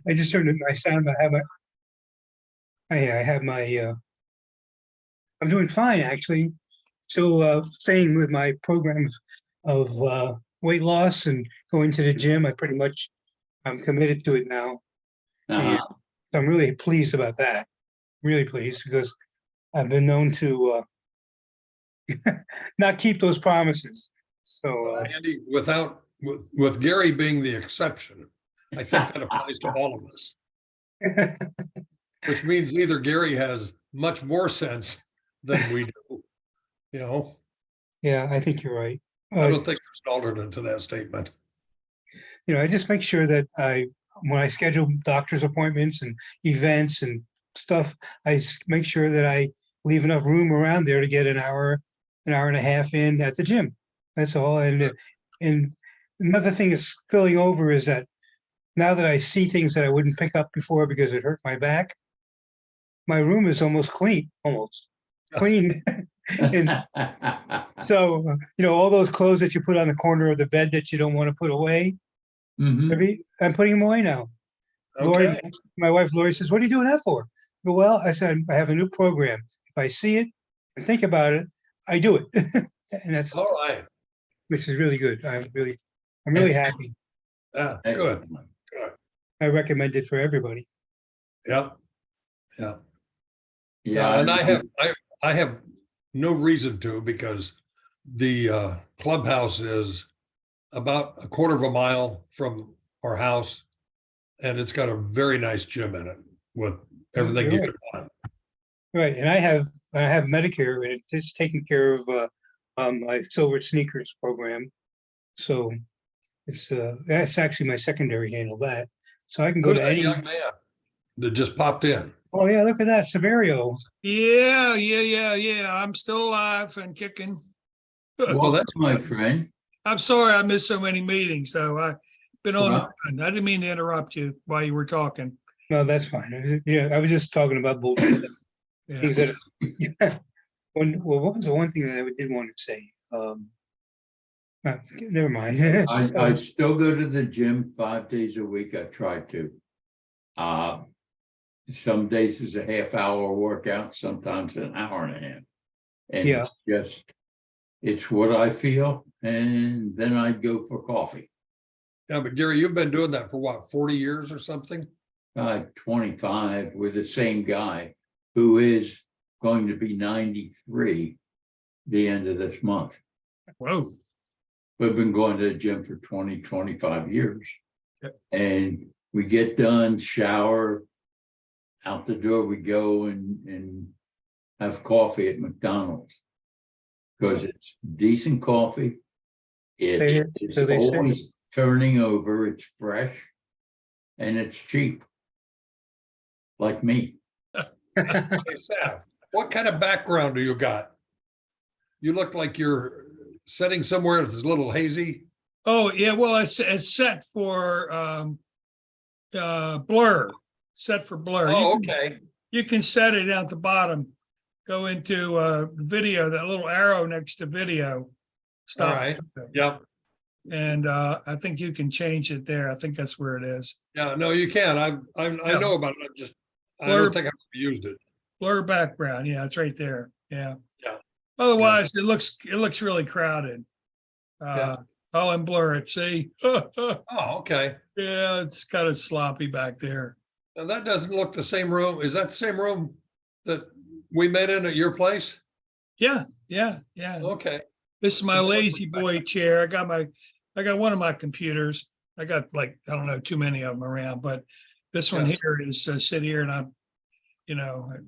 I just turned my sound. I have my. I'm doing fine actually. So staying with my program of weight loss and going to the gym, I'm committed to it now, and Uh-huh. I'm really pleased about that. Really pleased because I've been known to not keep those promises. So Andy, with Gary being the exception, I think that applies to all of us, which means either Gary has much more sense than we do, you know. yeah, I think you're right. I don't think there's an alternate to that statement. I just make sure that when I schedule doctor's appointments and events and stuff, make sure that I leave enough room around there to get an hour and a half in at the gym. That's all. And another thing is spilling over is that now that I see things that I wouldn't pick up before because it hurt my back, my room is almost clean. And so, all those clothes that you put on the corner of the bed that you don't want to put away, I'm putting them away now. Lori, Okay. my wife Lori says, "What are you doing that for?" I go, well, I said, I have a new program. If I see it and think about it, I do it. And that's All right. which is really good. I'm really happy. Yeah, good. I recommend it for everybody. Yep. Yeah. Yeah, And I have no reason to, because the clubhouse is about a quarter of a mile from our house, and it's got a very nice gym in it with everything you Right. could want. Right, and I have Medicare, and it's taking care of my Silver Sneakers program. So that's actually my secondary handle, that. So I can go Who's to that any. young man that just popped in? Oh yeah, look at that, Severio. Yeah. I'm still alive and kicking. Well, that's my good. friend. I'm sorry I missed so many meetings, though. I've been on. Well- I didn't mean to interrupt you while you were talking. No, that's fine. Yeah, I was just talking about bullshit. Yeah. Things that. What was the one thing that I did want to say? Never mind. I still go to the gym 5 days a week. I try to. Some days is a half-hour workout, sometimes an hour and a half. And Yeah. it's what I feel, and then I'd go for coffee. Yeah, but Gary, you've been doing that for what, 40 years or something? 25 with the same guy who is going to be 93 the end of this month. Whoa. We've been going to the gym for 25 years. Yep. And we get done, shower, out the door we go and have coffee at McDonald's. Because it's decent coffee. It is so they say. always turning over, it's fresh, and it's cheap. Like me. Hey, Seth, what kind of background do you got? You look like you're sitting somewhere that's a little hazy. Oh, yeah. Well, it's set for blur. Set for blur. Oh, okay. You can set it at the bottom. Go into video, that little arrow next to video. All Stop. right. Yep. And I think you can change it there. I think that's where it is. Yeah, no, you can. I know about it. I don't think I've used it. Blur background. Yeah, it's right there. Yeah. Yeah. Otherwise, it looks really crowded. Yeah. I'll unblur it. See? Oh, okay. Yeah, it's kind of sloppy back there. Now that doesn't look the same room. Is that the same room that we met in at your place? Yeah. Okay. This is my lazy boy chair. I got one of my computers. I got I don't know, too many of them around, but this one here is sit here, and I'm,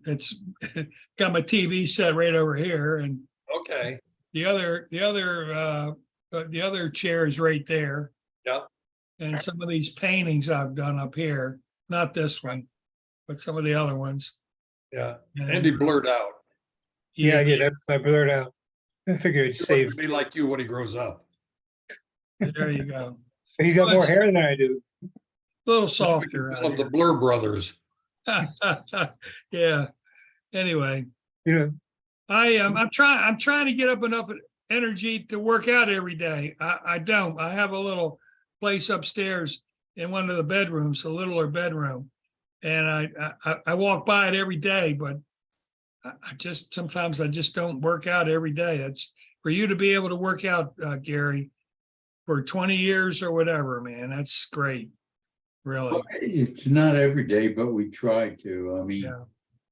it's got my TV set right over here, and Okay. the other chair is right there. Yep. And some of these paintings I've done up here, not this one, but some of the other ones. Yeah. And, Andy blurred out. Yeah, I blurred out. I figured it'd He save. wants to be like you when he grows up. There you go. He's got more hair than I do. A little softer. Call them the Blur Brothers. Yeah. Anyway, I'm trying to get up enough energy to work out every day. I don't. I have a little place upstairs in one of the bedrooms, a littler bedroom. And I walk by it every day, but sometimes I just don't work out every day. It's for you to be able to work out, Gary, for 20 years or whatever, man, that's great. Really. It's not every day, but we try to. I mean,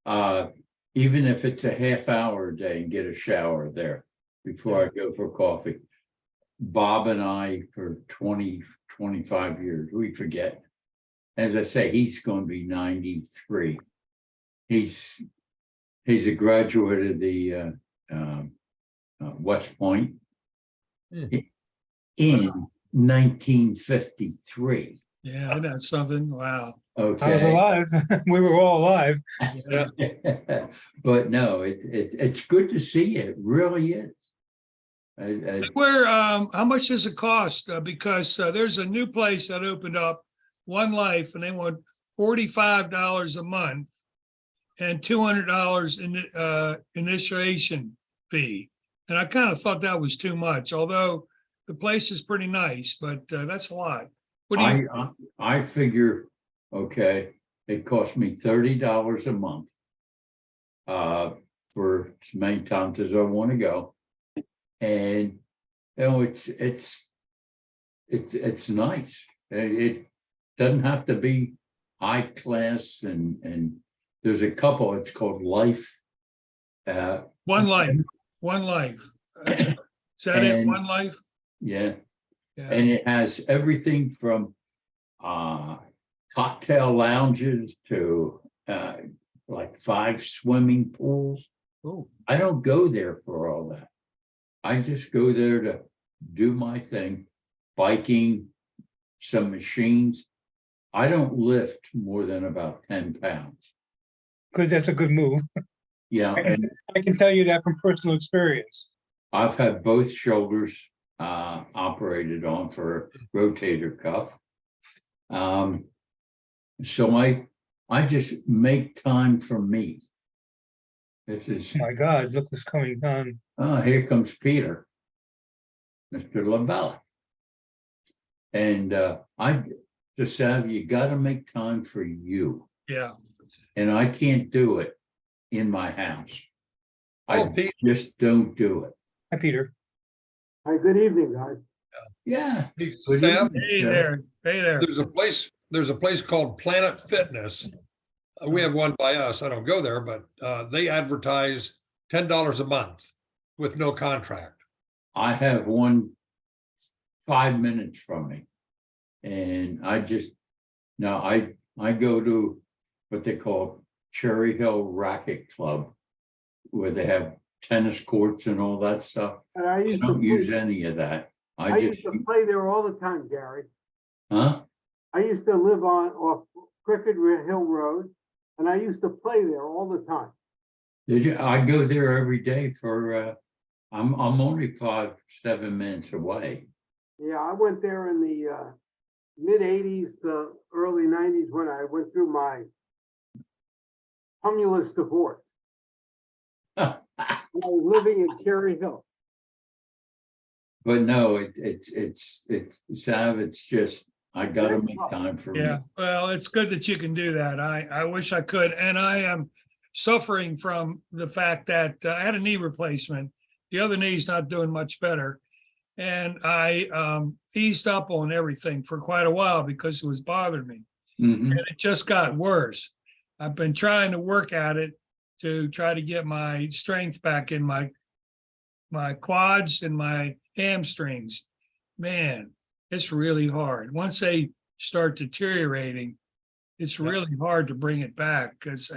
Yeah. even if it's a half hour a day and get a shower there before I go for coffee. Bob and I for 20, 25 years, we forget. As I say, he's going to be 93. He's a graduate of the West Point in 1953. Yeah, isn't that something? Wow. Okay. I was alive. We were all alive. Yeah. But no, it's good to see you. It really is. Where, how much does it cost? Because there's a new place that opened up, One Life, and they want $45 a month and $200 in initiation fee. And I kind of thought that was too much, although the place is pretty nice, but that's a lot. What do you? I figure, okay, it cost me $30 a month for as many times as I want to go. And you know, it's nice. It doesn't have to be high class, and there's a couple. It's called Life. One Life. Is that it? One Life? Yeah. Yeah. And it has everything from cocktail lounges to like 5 swimming pools. Oh, I don't go there for all that. I just go there to do my thing, biking, some machines. I don't lift more than about 10 pounds. Good, that's a good move. Yeah, and I can tell you that from personal experience. I've had both shoulders operated on for rotator cuff. So I just make time for me. This is, My God, look what's coming on. here comes Peter, Mr. LaBella. And I just said, you got to make time for you. yeah. And I can't do it in my house. Oh, I Pete, just don't do it. Hi, Peter. Hi, good evening, guys. Yeah. Hey, Good Sam, evening, Hey sir. there. Hey there. there's a place called Planet Fitness. We have one by us. I don't go there, but they advertise $10 a month with no contract. I have one 5 minutes from me. And I just, no, I go to what they call Cherry Hill Racket Club, where they have tennis courts and all that stuff. And I I used don't use to, any of that. I I just, used to play there all the time, Gary. huh? I used to live off Cricket Hill Road, and I used to play there all the time. Did you? I go there every day for, I'm only 5-7 minutes away. Yeah, I went there in the mid-80s to early 90s when I went through my tumultuous divorce. I was living in Cherry Hill. But no, it's Sav, it's just, I gotta Nice make club. time for me. Yeah, well, it's good that you can do that. I wish I could. And I am suffering from the fact that I had a knee replacement. The other knee's not doing much better. And I eased up on everything for quite a while because it was bothering me. Mhm. And it just got worse. I've been trying to work at it to try to get my strength back in my quads and my hamstrings. Man, it's really hard. Once they start deteriorating, it's really hard to bring it back because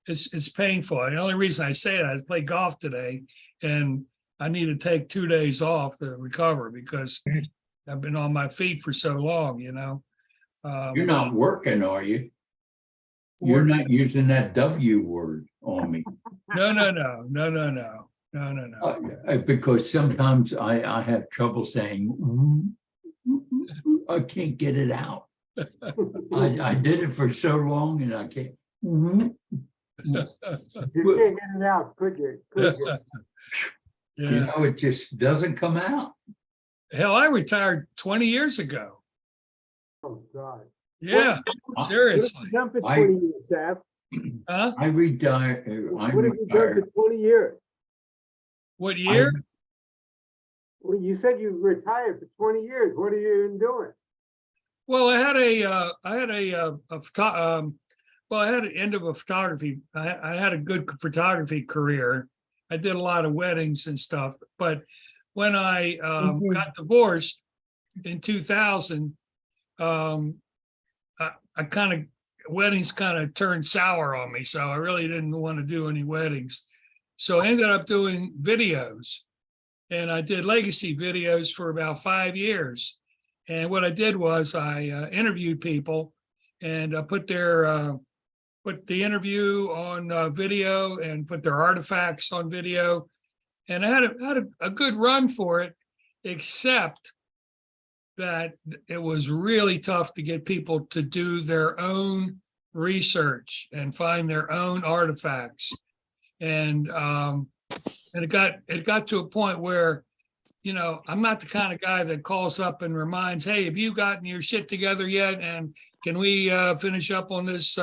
it's painful. The only reason I say that, I played golf today and I need to take 2 days off to recover because I've been on my feet for so long, you know. You're not working, are you? You're Work- not using that W word on me. No. Because sometimes I have trouble saying, I can't get it out. I did it for so long and I can't. You can't get it out, could you? Could you? You Yeah. know, it just doesn't come out. Hell, I retired 20 years ago. Oh, God. Yeah, I- What have seriously. you done for I- 20 years, Sap? Huh? I retired, I'm What have you done for retired. 20 years? What year? Well, you said you retired for 20 years. What have you been doing? Well, I had an end of a photography. I had a good photography career. I did a lot of weddings and stuff, but when I Mhm. got divorced in 2000, I kind of, weddings kind of turned sour on me, so I really didn't want to do any weddings. So I ended up doing videos, and I did legacy videos for about 5 years. And what I did was I interviewed people and put the interview on video and put their artifacts on video. And I had a good run for it, except that it was really tough to get people to do their own research and find their own artifacts. And it got to a point where, you know, I'm not the kind of guy that calls up and reminds, hey, have you gotten your shit together yet? And can we finish up on this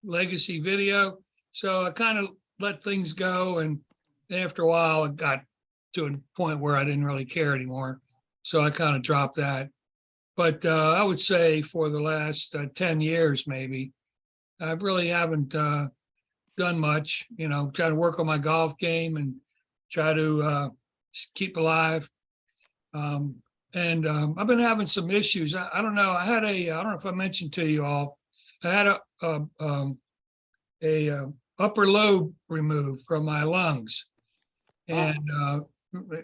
legacy video? So I kind of let things go. And after a while, it got to a point where I didn't really care anymore. So I kind of dropped that. But I would say for the last 10 years, maybe, I really haven't done much, you know, try to work on my golf game and try to keep alive. I've been having some issues. I don't know. I don't know if I mentioned to you all, I had a upper lobe removed from my lungs. And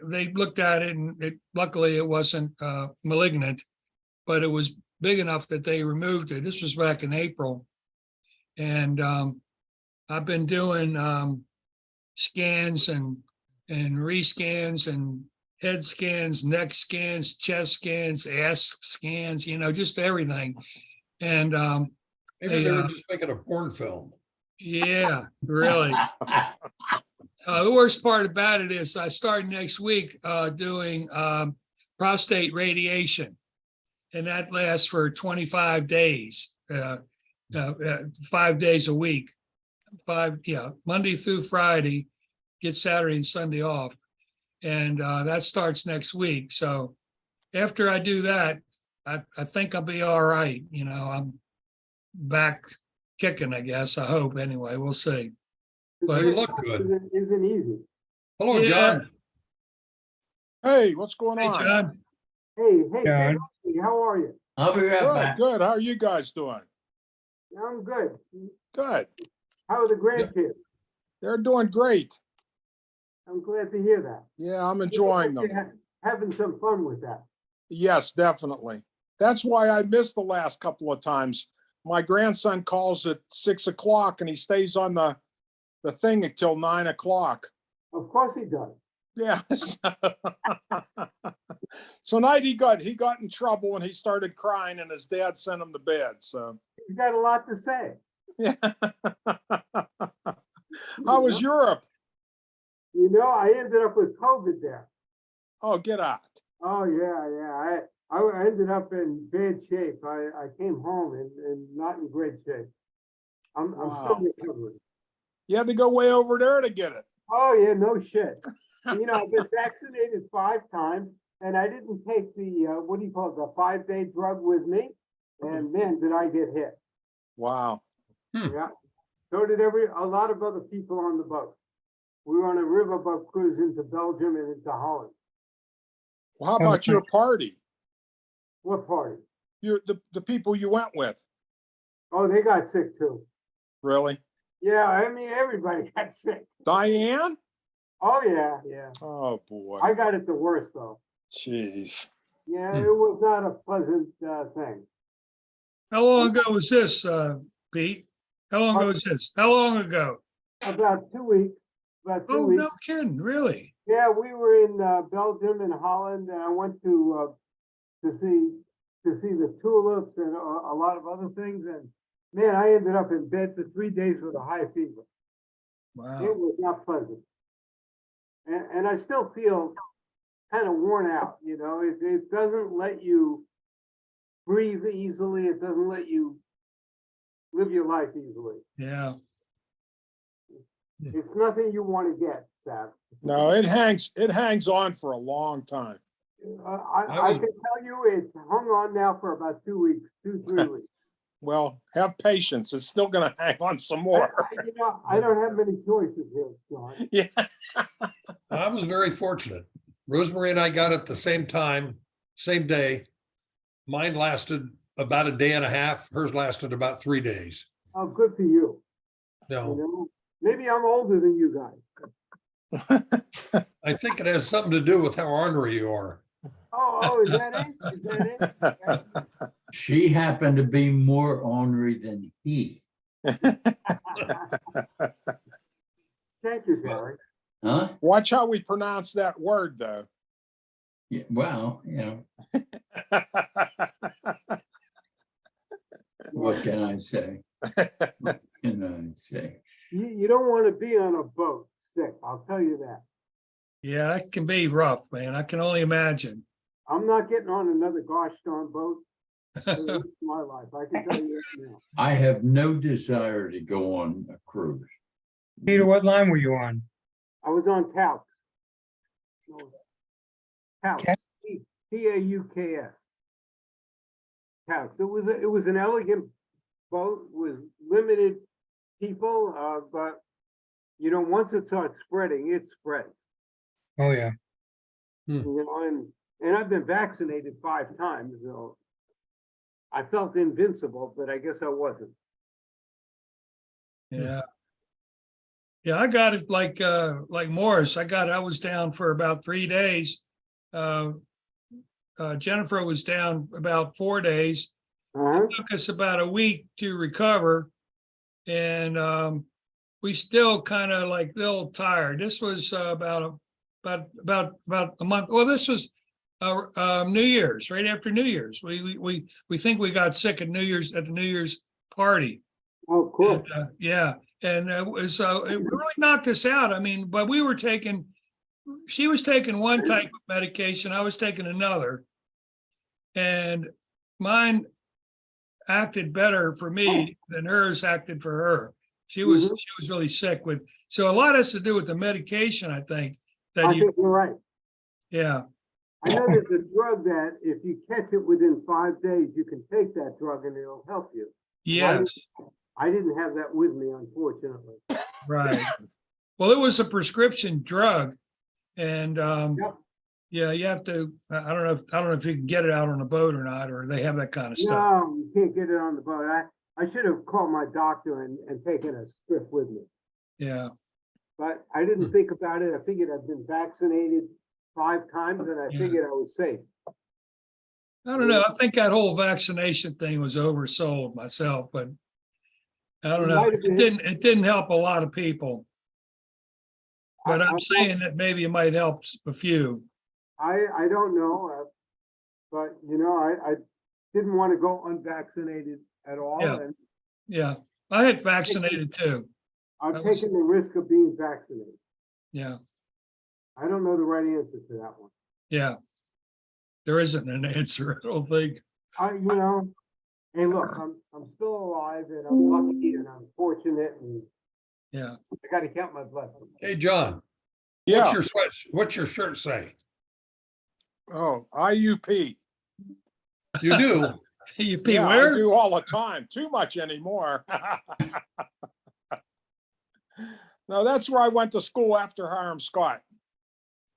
they looked at it and luckily it wasn't malignant, but it was big enough that they removed it. This was back in April. And I've been doing scans and rescans and head scans, neck scans, chest scans, ass scans, you know, just everything. And Maybe they were just making a porn film. yeah, really. The worst part about it is I start next week doing prostate radiation, and that lasts for 25 days, 5 days a week. Monday through Friday, get Saturday and Sunday off. And that starts next week. So after I do that, I think I'll be all right. You know, I'm back kicking, I guess. I hope anyway. We'll see. Well, you look good. Isn't easy. Hello, Yeah. John. Hey, what's going Hey, on? John. Hey, John. how are you? I'll be right Good, back. good. How are you guys doing? I'm good. Good. How are the grandkids? They're doing great. I'm glad to hear that. Yeah, I'm enjoying them. You're having some fun with that. Yes, definitely. That's why I missed the last couple of times. My grandson calls at 6 o'clock and he stays on the thing until 9 o'clock. Of course he does. Yeah. So night he got in trouble and he started crying and his dad sent him to bed. So He's got a lot to say. yeah. How was Europe? You know, I ended up with COVID there. Oh, get out. Oh, yeah. I ended up in bad shape. I came home and not in great shape. I'm still Wow. recovering. You had to go way over there to get it. Oh, yeah, no shit. You know, I've been vaccinated 5 times and I didn't take the, what do you call it, the 5-day drug with me. And man, did I get hit. Wow. Yeah. So did a lot of other people on the boat. We were on a riverboat cruise into Belgium and into Holland. Well, how about your party? What party? The people you went with? Oh, they got sick too. Really? Yeah, I mean, everybody got sick. Diane? Oh, yeah. Oh, boy. I got it the worst though. Jeez. Yeah, it was not a pleasant thing. How long ago was this, Pete? How long ago was this? How long ago? About 2 weeks. About 2 Oh, weeks. no kidding, really? Yeah, we were in Belgium and Holland, and I went to see the tulips and a lot of other things. And man, I ended up in bed for 3 days with a high fever. It Wow. was not pleasant, and I still feel kind of worn out. You know, it doesn't let you breathe easily. It doesn't let you live your life easily. Yeah. It's nothing you want to get, Sal. No, it hangs on for a long time. I can tell you it's hung on now for about 2 weeks, 3 weeks. Well, have patience. It's still gonna hang on some more. I don't have many choices here, John. Yeah. I was very fortunate. Rosemary and I got it the same time, same day. Mine lasted about a day and a half. Hers lasted about 3 days. Oh, good for you. You No, know, maybe I'm older than you guys. I think it has something to do with how ornery you are. Oh, is that it? Is that it? She happened to be more ornery than he, Thank you, Gary. huh? Watch how we pronounce that word, though. Yeah, well, what can I say? What can I say? You don't want to be on a boat sick, I'll tell you that. Yeah, it can be rough, man. I can only imagine. I'm not getting on another gosh darn boat for the rest of my life. I can tell you that now. I have no desire to go on a cruise. Peter, what line were you on? I was on Tauks. Tauks, Okay. Tauks. Tauks. It was an elegant boat with limited people, but you know, once it starts spreading, it spreads. Oh, yeah. You know, and I've been vaccinated 5 times, so I felt invincible, but I guess I wasn't. Yeah. Yeah, I got it like Morris. I was down for about 3 days. Jennifer was down about 4 days. Uh-huh. It took us about a week to recover. And we still kind of like a little tired. This was about a month. Well, this was New Year's, right after New Year's. We think we got sick at New Year's at the New Year's party. Oh, cool. And, yeah, and it really knocked us out. I mean, but she was taking one type of medication, I was taking another, and mine acted better for me than hers acted for her. She was really sick with. So a lot has to do with the medication, I think. I think you're right. Yeah. I know there's a drug that if you catch it within 5 days, you can take that drug and it'll help you. Yes. I didn't have that with me, unfortunately. Right. Well, it was a prescription drug, and Yep. yeah, you have to. I don't know if you can get it out on a boat or not, or they have that kind of stuff. No, you can't get it on the boat. I should have called my doctor and taken a script with me, Yeah. but I didn't think about it. I figured I'd been vaccinated 5 times and I Yeah. figured I was safe. I don't know. I think that whole vaccination thing was oversold myself, but I don't know. Might have been. It didn't help a lot of people. But I'm I- saying that maybe it might help a few. I don't know, but you know, I didn't want to go unvaccinated at all. Yeah. And Yeah. I had vaccinated too. I've That was- taken the risk of being vaccinated. Yeah. I don't know the right answer to that one. Yeah. There isn't an answer, I don't think. You know, hey, look, I'm still alive and I'm lucky and I'm fortunate and Yeah. I got to count my blessings. Hey, John, Yeah. what's your shirt say? Oh, IUP. You do? You pee Yeah, I where? do all the time. Too much anymore. No, that's where I went to school after Hiram Scott.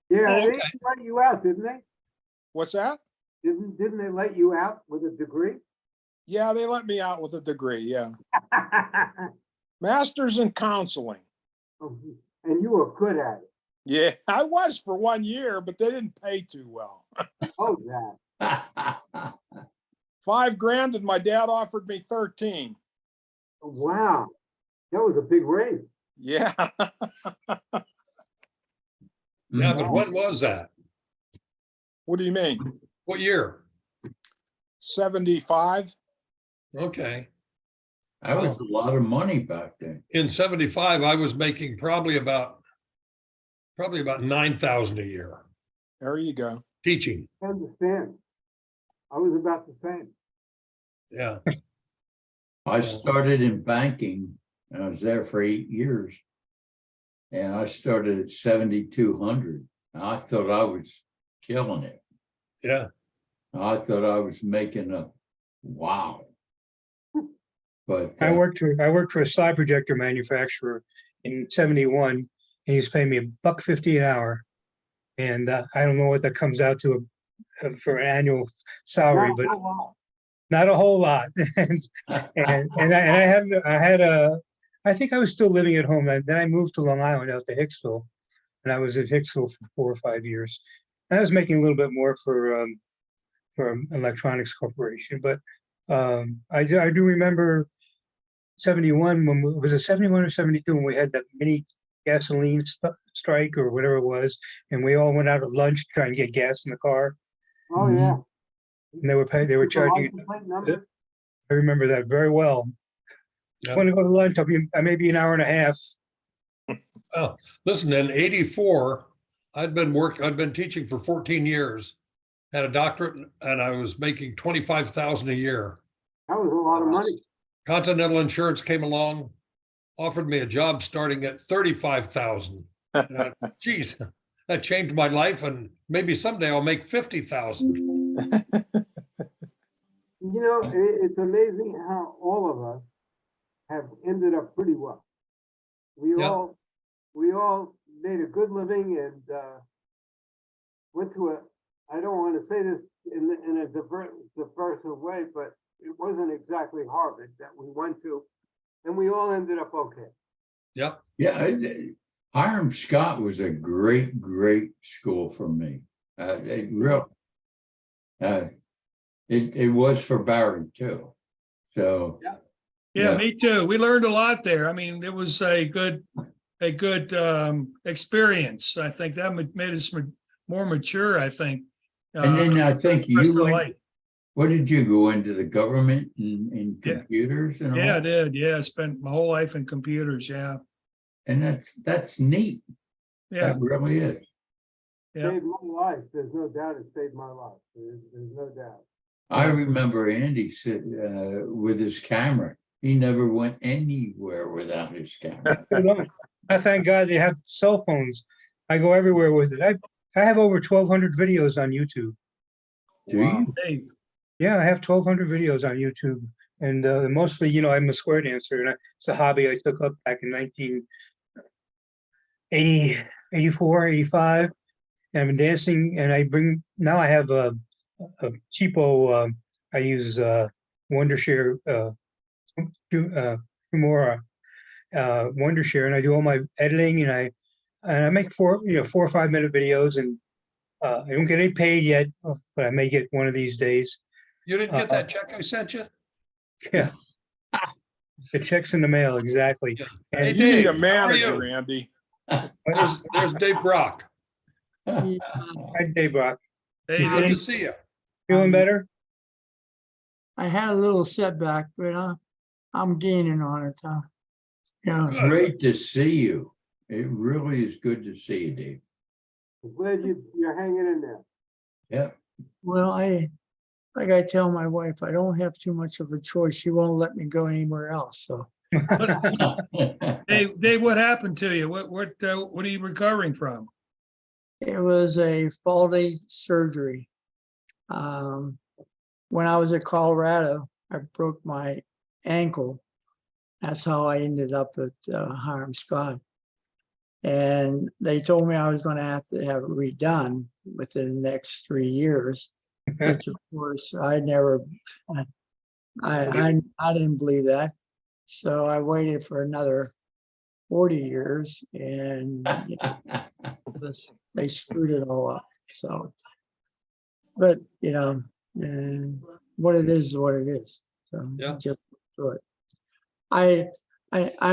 Yeah, Oh, they okay. let you out, didn't they? What's that? Didn't they let you out with a degree? Yeah, they let me out with a degree. Yeah. Master's in counseling. And you were good at it. Yeah, I was for 1 year, but they didn't pay too well. Oh, that. $5,000 and my dad offered me 13. Wow. That was a big raise. Yeah. Yeah, but when was that? What do you mean? What year? 75? Okay. That was a lot of money back then. In 75, I was making probably about 9,000 a year There you go. teaching. I understand. I was about the same. Yeah. I Yeah. started in banking and I was there for 8 years. And I started at 7,200. I thought I was killing it. Yeah. I thought I was making a wow. But I worked for a slide projector manufacturer in 71, and he was paying me $1.50 an hour. And I don't know what that comes out to for an annual salary, Not a but whole lot. not a whole lot. I think I was still living at home. Then I moved to Long Island out to Hicksville, and I was at Hicksville for 4 or 5 years. I was making a little bit more for Electronics Corporation, but I do remember 71 was it 71 or 72 when we had that mini gasoline strike or whatever it was, and we all went out at lunch to try and get gas in the car, Oh, yeah. and they were With the charging. license plate number? I remember that very well. Yeah. Want to go to lunch? I may be an hour and a half. Oh, listen, in 84, I'd been teaching for 14 years, had a doctorate, and I was making 25,000 a year. That was a lot of money. Continental Insurance came along, offered me a job starting at 35,000. Geez, that changed my life, and maybe someday I'll make 50,000. You know, it's amazing how all of us have ended up pretty well. We Yeah. all made a good living and went to I don't want to say this in a diverse way, but it wasn't exactly Harvard that we went to, and we all ended up okay. Yep. yeah, Hiram Scott was a great school for me. It was for Barry too. So Yeah. Yeah, Yeah. me too. We learned a lot there. I mean, it was a good experience. I think that made us more mature, I think. and then I think rest of you the went, life. what did you go into the government in Yeah. computers and all? Yeah, I did. Yeah, I spent my whole life in computers. Yeah. And that's neat. Yeah. That really is. Yeah. Saved my life. There's no doubt it saved my life. There's no doubt. I remember Andy sit with his camera. He never went anywhere without his camera. I thank God they have cell phones. I go everywhere with it. I have over 1,200 videos on YouTube. Do Wow. you? Hey, Yeah, I have 1,200 videos on YouTube, and mostly, I'm a square dancer, and it's a hobby I took up back in 1980, 84, 85. And I've been dancing, and now I have a cheapo. I use Wondershare, Humora, Wondershare, and I do all my editing, and I make 4 or 5 minute videos, and I don't get any paid yet, but I may get one of these days. You didn't get that check I sent you? Yeah. The check's in the mail, exactly. Yeah. And Hey, You need a Dave, how are you? manager, Andy. There's Dave Brock. Hi, Dave Brock. hey, You Good to feeling, see you. feeling better? I had a little setback, but I'm gaining on it. Good. Great to see you. It really is good to see you, Dave. I'm glad you're hanging in there. Yeah. Well, like I tell my wife, I don't have too much of a choice. She won't let me go anywhere else. So Dave, what happened to you? What are you recovering from? it was a faulty surgery. When I was at Colorado, I broke my ankle. That's how I ended up at Hiram Scott. And they told me I was going to have it redone within the next 3 years, which of course I didn't believe that. So I waited for another 40 years, and they screwed it all up. So, but and what it is what it is. So Yeah. just through it. I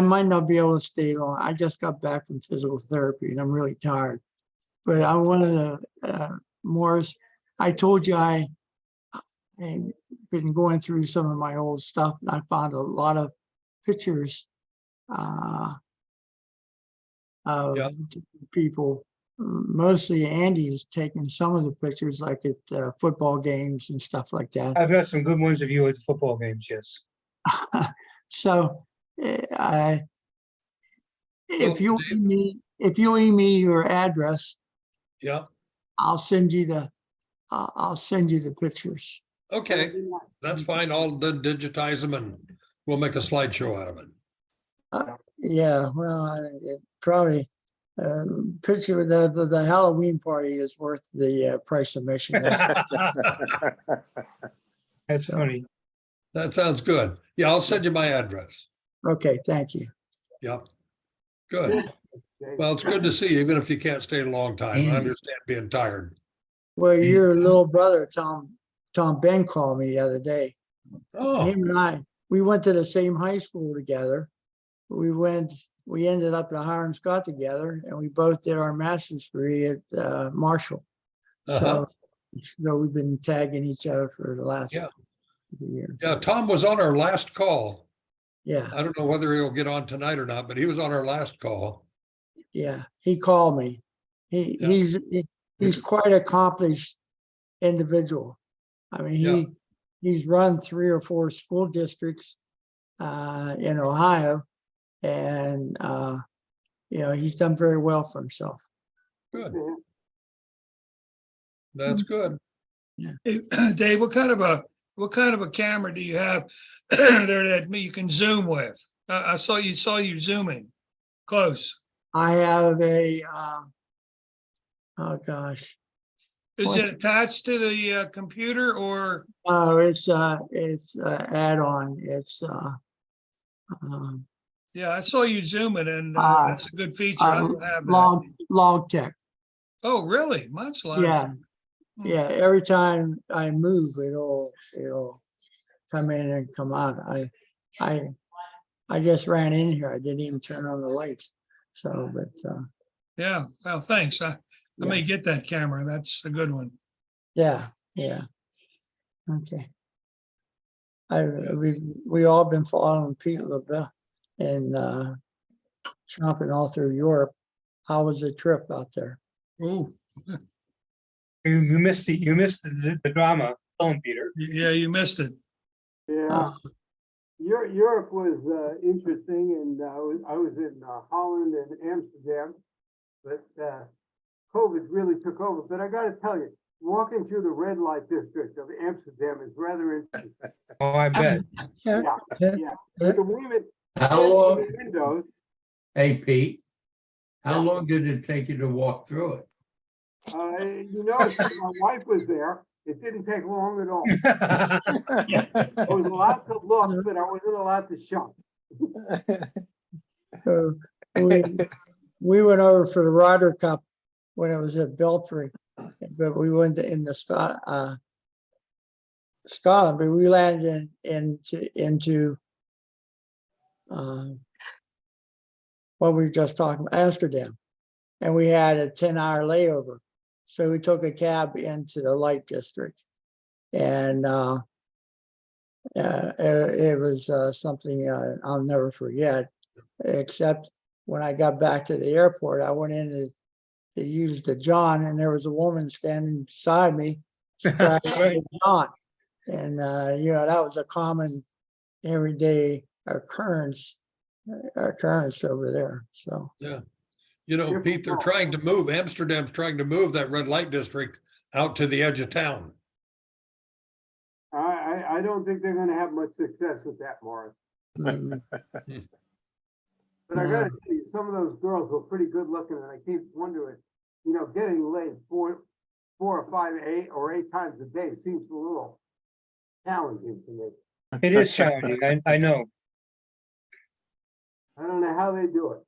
might not be able to stay long. I just got back from physical therapy and I'm really tired. But I wanted to, Morris, I told you I've been going through some of my old stuff, and I found a lot of pictures of Yeah. people mostly Andy's taking some of the pictures, like at football games and stuff like that. I've got some good ones of you at the football games, yes. So I, if Well, if you email me your address, Yeah, I'll send you the pictures. okay, That'd be nice. that's fine. I'll then digitize them and we'll make a slideshow out of it. Yeah, well, it probably, picture of the Halloween party is worth the price of admission. That's funny. That sounds good. Yeah, I'll send you my address. Okay, thank you. Yep. Good. Okay. Well, it's good to see you, even if you can't stay a long time. I Andy. understand being tired. Well, your little brother, Tom Ben called me the other day. Oh, Him and I, we went to the same high school together. We ended up at Hiram Scott together, and we both did our master's degree at Marshall. uh-huh. So we've been tagging each other for the last Yeah. few years. Yeah, Tom was on our last call. Yeah, I don't know whether he'll get on tonight or not, but he was on our last call. yeah. He called me. Yeah. He's quite accomplished individual. I mean, Yeah. he's run 3 or 4 school districts in Ohio, and he's done very well for himself. Good. Yeah. That's good. Hey, Dave, what kind of a camera do you have there that you can zoom with? I saw you zooming close. I have a oh gosh, Is What's- it attached to the computer or? oh, it's add-on. It's Yeah, I saw you zooming and Uh, that's a good feature. I don't have that. log tech. Oh, really? Much like. Yeah, yeah. Every time I move, it'll come in and come out. I just ran in here. I didn't even turn on the lights. So, but Yeah, well, thanks. I may get that camera. That's a good one. yeah. Okay. We all been following Pete LaBelle and shopping all through Europe. How was the trip out there? Oh, You missed the drama, film, Peter. yeah, you missed it. Yeah. Europe was interesting, and I was in Holland and Amsterdam, but COVID really took over. But I got to tell you, walking through the red light district of Amsterdam is rather interesting. Oh, I bet. Yeah, yeah. With the women How in long, the windows, hey, Pete, how Yeah. long did it take you to walk through it? my wife was there. It didn't take long at all. I was allowed to look, but I wasn't allowed to shop. So we went over for the Ryder Cup when it was at Belfry, but we went into Scotland, but we landed into what we were just talking about, Amsterdam, and we had a 10-hour layover. So we took a cab into the Light District, and it was something I'll never forget. Except when I got back to the airport, I went in to use the John, and there was a woman standing beside me, scratching Right. the John, and that was a common everyday occurrence over there. So. You know, Pete, they're trying to move, Amsterdam's trying to move that red light district out to the edge of town. I don't think they're gonna have much success with that, Morris. mm, But I gotta tell you, some of those girls were pretty good looking, and I keep wondering, getting laid 4 or 5, 8 times a day seems a little challenging to me. It is challenging, I know. I don't know how they do it.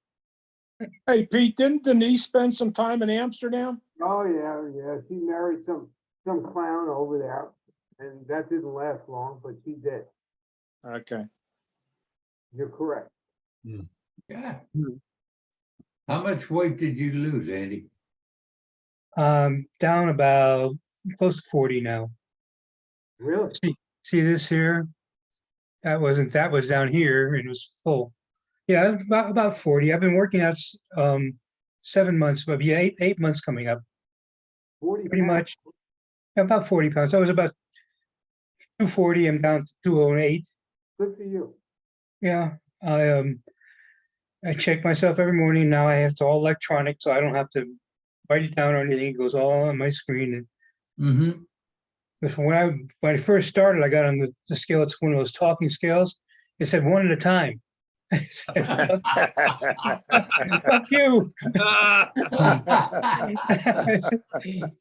Hey, Pete, didn't Denise spend some time in Amsterdam? Oh, yeah. She married some clown over there, and that didn't last long, but she did. Okay. You're correct. Yeah. Hmm. How much weight did you lose, Andy? Down about close to 40 now. Really? See this here? That was down here and it was full. Yeah, about 40. I've been working out 7 months, but yeah, 8 months coming up, 40 pretty pounds. much. About 40 pounds. I was about 240. I'm down to 208. Good for you. Yeah, I check myself every morning. Now I have to all electronic, so I don't have to write it down or anything. It goes all on my screen. And Mm-hmm. but when I first started, I got on the scale. It's one of those talking scales. It said one at a time. I said, fuck you.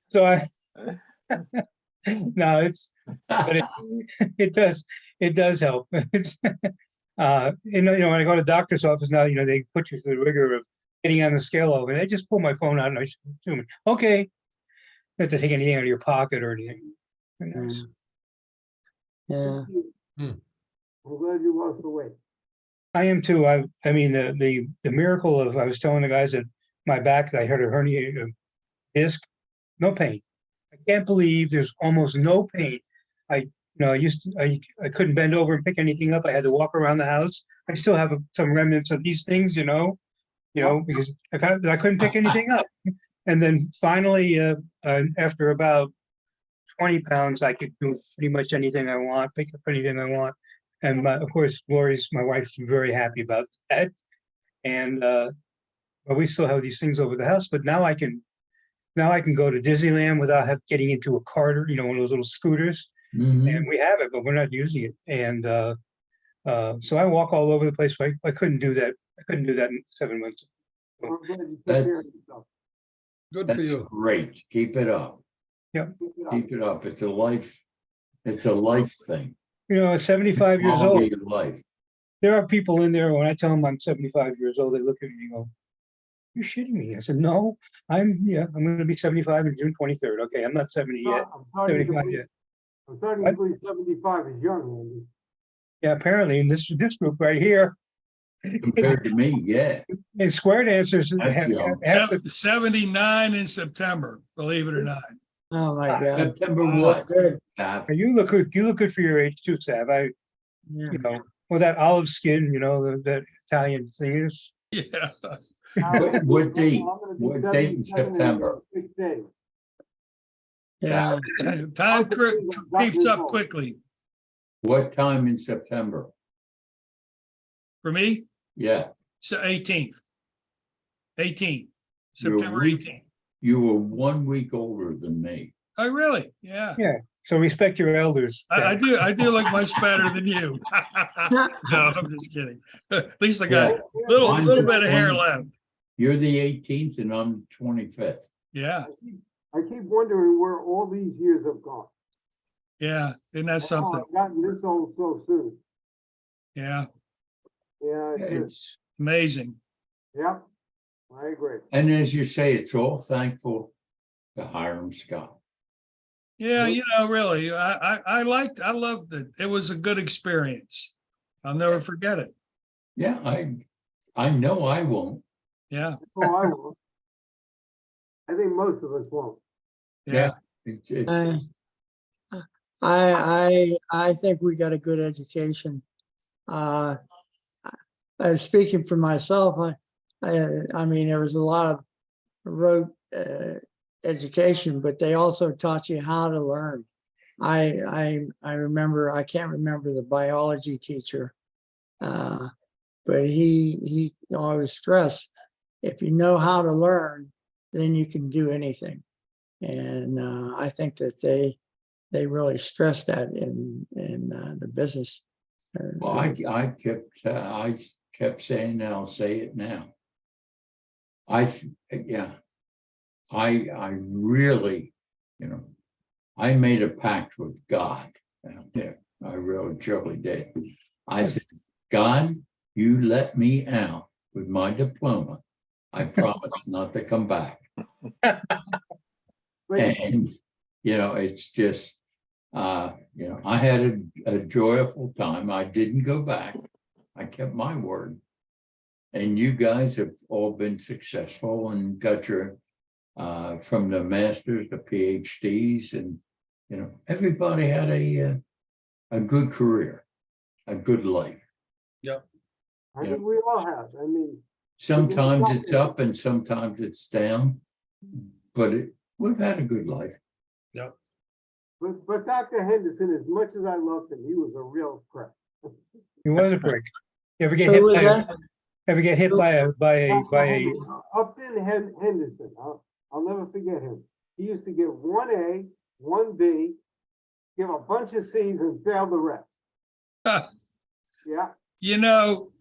So no, but it does help. When I go to the doctor's office now, they put you through the rigor of getting on the scale over. And I just pull my phone out and I show them, okay. You don't have to take anything out of your pocket or anything. Very nice. Yeah, I'm glad you lost the weight. I am too. I mean, the miracle of, I was telling the guys that my back, I had a herniated disc, no pain. I can't believe there's almost no pain. I couldn't bend over and pick anything up. I had to walk around the house. I still have some remnants of these things, because I couldn't pick anything up. And then finally, after about 20 pounds, I could do pretty much anything I want, pick up anything I want. And of course, my wife's very happy about that. And but we still have these things over the house. But now I can go to Disneyland without getting into a carter, one of those little scooters. Mhm. And we have it, but we're not using it. And so I walk all over the place. But I couldn't do that. I couldn't do that in 7 months. I'm glad you took care of That's- yourself. Good for That's you. great. Keep it up. Keep it up. Keep it up. It's a life thing. At 75 years old, Quality of life. there are people in there, when I tell them I'm 75 years old, they look at me and go, "You're shitting me." I said, "No, I'm going to be 75 on June 23rd. Okay, I'm not 70 yet, I'm starting to 75 believe, yet." I'm starting to believe 75 is young, Andy. Yeah, apparently in this group right here, Compared to me, yeah. in square dancers, That's young. half the 79 in September, believe it or not. oh my God. September Oh, what? good. you look good for your age too, Sav. Yeah. With that olive skin, that Italian thing is. Yeah. What date? I'm gonna be What date in 77 September? 6 days. Yeah, Time creeps up quickly. What time in September? For me, Yeah, so 18th. 18th, You're September weak. 18th. you were 1 week older than me. Oh, really? Yeah. So respect your elders. I do look much better than you. No, I'm just kidding. At least I got a little Mine's bit of hair 20. left. You're the 18th and I'm 25th. Yeah, I keep wondering where all these years have gone. yeah. Isn't that Oh, something? I've gotten this old so soon. Yeah, Yeah, it's just, It's, amazing. yeah, I agree. and as you say, it's all thankful to Hiram Scott. Yeah, really, I loved it. It was a good experience. I'll never forget it. Yeah, I know I won't. Yeah, Oh, I will. I think most of us won't. yeah. It's I think we got a good education. Speaking for myself, I mean, there was a lot of rote education, but they also taught you how to learn. I remember, I can't remember the biology teacher, but he always stressed, if you know how to learn, then you can do anything. And I think that they really stressed that in the business. Well, I kept saying, and I'll say it now. I really, I made a pact with God out there. I really truly did. I said, God, you let me out with my diploma. I promise not to come back. And, it's just, I had a joyful time. I didn't go back. I kept my word. And you guys have all been successful and got your, from the masters, the PhDs, and, everybody had a good career, a good life. I think we all have. I mean, Sometimes it's up and sometimes it's down, but we've had a good life. But Dr. Henderson, as much as I loved him, he was a real prick. He was a prick. You ever get Who hit was by that? ever get hit by a Upton Henderson, I'll never forget him. He used to give 1A, 1B, give a bunch of Cs and fail the rest. Yeah, You know,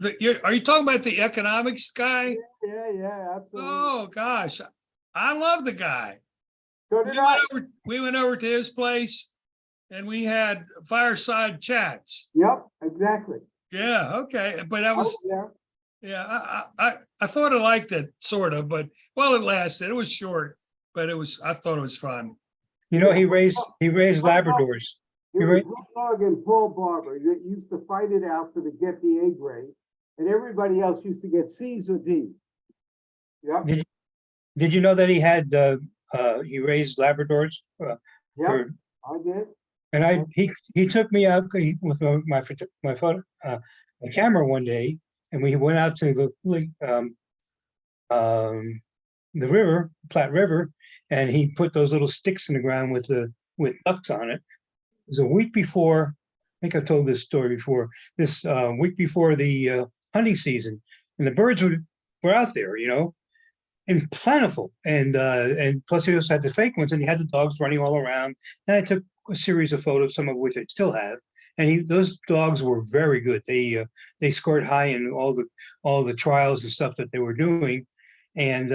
are you talking about the economics guy? yeah, absolutely. Oh, gosh, I love the guy. So did I. We went over to his place and we had fireside chats. Yep, exactly. Yeah, okay, but I was, Yeah. yeah, I thought I liked it, sort of, but, well, it lasted. It was short, but I thought it was fun. he raised Labradors. It You're was right. Rick Dog and Paul Barber that used to fight it out to get the A grade, and everybody else used to get C's or D's. Yep, Did you know that he had he raised Labradors? yep, for- I did. And he took me out with my photo my camera one day, and we went out to the river, Platte River, and he put those little sticks in the ground with ducks on it. It was a week before. I think I've told this story before. This week before the hunting season, and the birds were out there, and plentiful, and plus he also had the fake ones, and he had the dogs running all around. And I took a series of photos, some of which I still have. And those dogs were very good. They scored high in all the trials and stuff that they were doing, and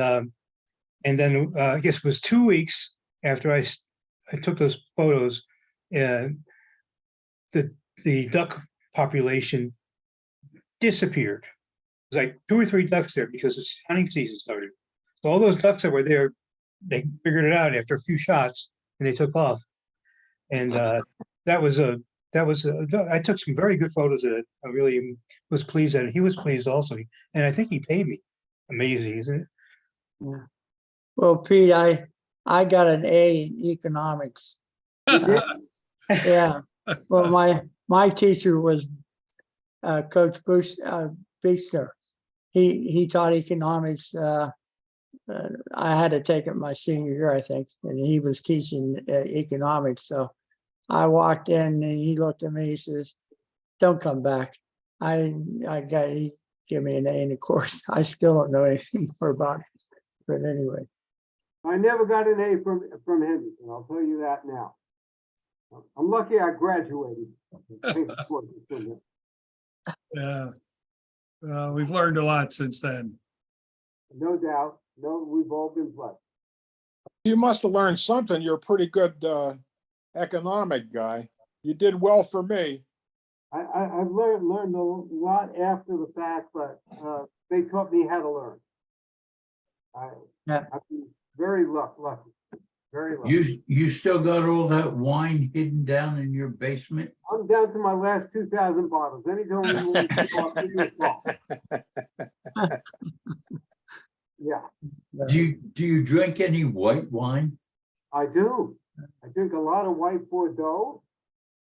then I guess it was 2 weeks after I took those photos, the duck population disappeared. It was like 2 or 3 ducks there because the hunting season started. So all those ducks that were there, they figured it out after a few shots and they took off. And I took some very good photos of it. I really was pleased that he was pleased also. And I think he paid me. Amazing, isn't it? Yeah. Well, Pete, I got an A in economics. Yeah. Well, my teacher was Coach Buchner. He taught economics. I had to take it my senior year, I think, and he was teaching economics. So I walked in and he looked at me. He says, "Don't come back." He gave me an A in the course. I still don't know anything more about it, but anyway. I never got an A from Henderson, I'll tell you that now. I'm lucky I graduated. Yeah. We've learned a lot since then. No doubt. No, we've all been blessed. You must have learned something. You're a pretty good economic guy. You did well for me. I've learned a lot after the fact, but they taught me how to learn. Yeah. I've been very lucky. Very lucky. You still got all that wine hidden down in your basement? I'm down to my last 2,000 bottles. Anytime you want to talk, give me a call. Yeah, Do you drink any white wine? I do. I drink a lot of white Bordeaux.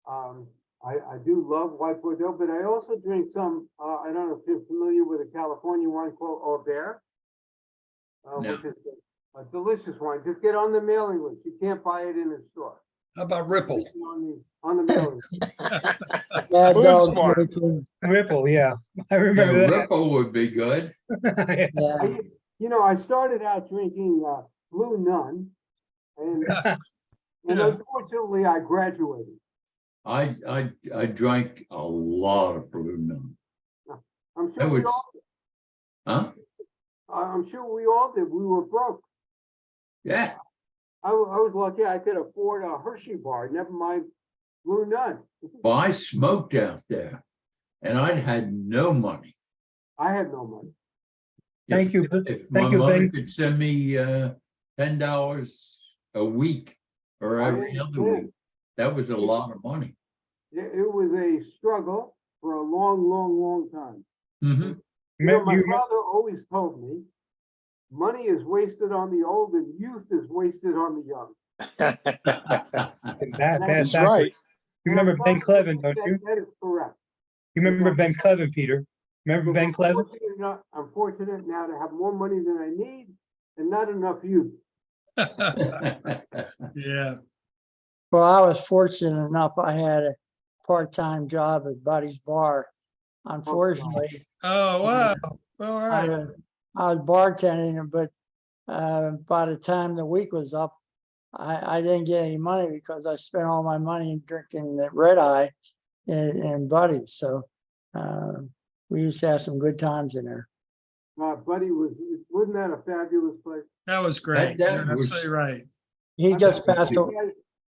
I do love white Bordeaux, but I also drink some, I don't know if you're familiar with a California wine called Aubert, No. which is a delicious wine. Just get on the mailing list. You can't buy it in the store. How about Ripple? On the mailing list. Bad Food dog smart. drinking. Ripple, yeah. I remember Yeah, that. Ripple would be good. Yeah. I started out drinking Blue Nun, and unfortunately I graduated. I drank a lot of Blue Nun. I'm That sure we was- all. Huh? I'm sure we all did. We were broke. Yeah. I was lucky I could afford a Hershey bar, never mind Blue Nun. Well, I smoked out there and I had no money. I had no money. Thank you. If my Thank you, mother Ben. could send me $10 a week or every other week, that was a lot of money. It was a struggle for a long time. Mhm. My father always told me, money is wasted on the old and youth is wasted on the young. He's right. You remember Ben Clevin, don't you? That is correct. You remember Ben Clevin, Peter? Remember Ben Cleven? I'm fortunate now to have more money than I need and not enough youth. Yeah, Well, I was fortunate enough, I had a part-time job at Buddy's Bar. Unfortunately, oh, wow, all I right. was, I was bartending, but by the time the week was up, I didn't get any money because I spent all my money drinking the red eye and Buddy's. So we used to have some good times in there. Buddy wasn't that a fabulous place? That was great. that You're was- absolutely right. He just passed away.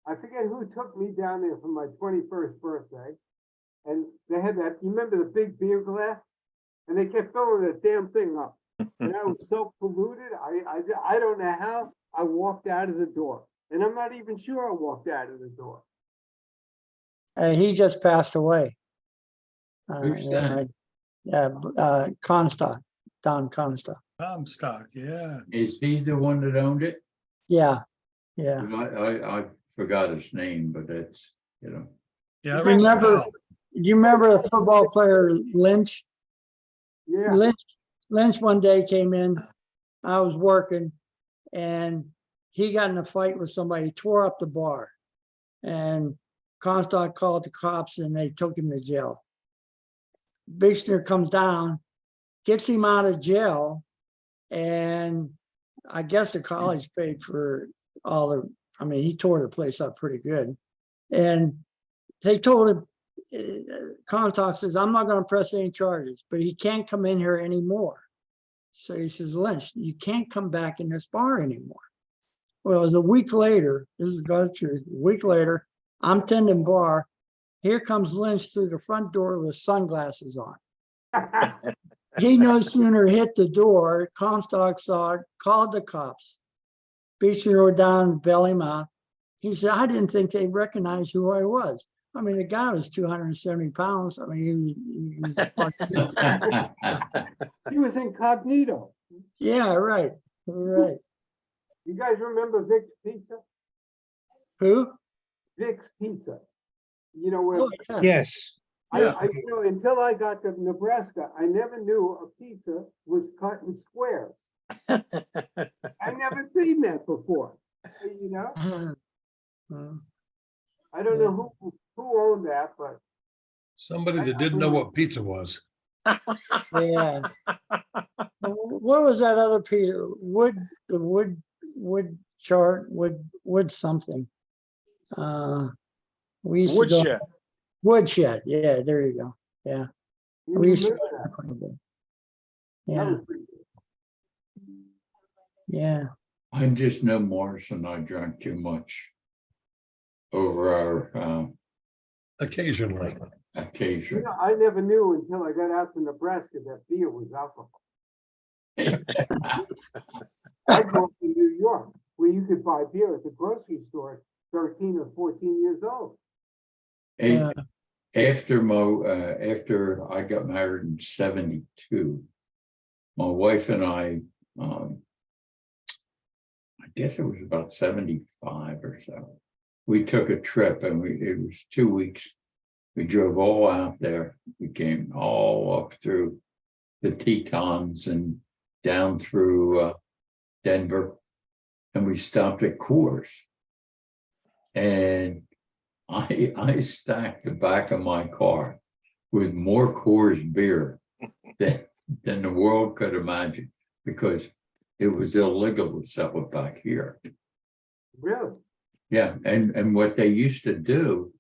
I forget who took me down there for my 21st birthday. And they had that, you remember the big beer glass? And they kept filling that damn thing up. And I was so polluted, I don't know how I walked out of the door. And I'm not even sure I walked out of the door. He just passed away. Who's that? Comstock, Don Comstock. Comstock, yeah. Is he the one that owned it? Yeah, yeah. I forgot his name, but it's, you know. Yeah. I Remember, do you remember the football player Lynch? Yeah, Lynch one day came in, I was working, and he got in a fight with somebody, tore up the bar. And Comstock called the cops and they took him to jail. Bixner comes down, gets him out of jail, and I guess the college paid for all the, I mean, he tore the place up pretty good. And they told him, Comstock says, I'm not gonna press any charges, but he can't come in here anymore. So he says, Lynch, you can't come back in this bar anymore. Well, it was a week later, this is God's truth, a week later, I'm tending bar. Here comes Lynch through the front door with sunglasses on. He no sooner hit the door, Comstock saw it, called the cops. Beechner rode down and bailed him out. He said, I didn't think they'd recognize who I was. I mean, the guy was 270 pounds. I mean, he was a fucking- he was incognito. yeah, right, right. You guys remember Vic's Pizza? Who? Vic's Pizza. You know where, Oh, yeah. Yes. you know, until I got to Nebraska, I never knew a pizza was cut in squares. I never seen that before, you know? I don't know who owned that, but Somebody that didn't know what pizza was. Yeah. What was that other piece? The wood chart, wood something. We used to go. Woodshed. Woodshed, yeah, there you go. Yeah. you We used to remember go that. there quite a bit. That Yeah, was pretty good. yeah. I'm just no Morrison. I drank too much over our Occasionally. You occasion. know, I never knew until I got out to Nebraska that beer was alcohol. I grew up in New York, where you could buy beer at the grocery store at 13 or 14 years old. Hey, after I got married in 72, my wife and I guess it was about 75 or so. We took a trip and it was 2 weeks. We drove all out there. We came all up through the Tetons and down through Denver. And we stopped at Coors. And I stacked the back of my car with more Coors beer than the world could imagine, because it was illegal to sell it back here. Really? Yeah, and what they used to do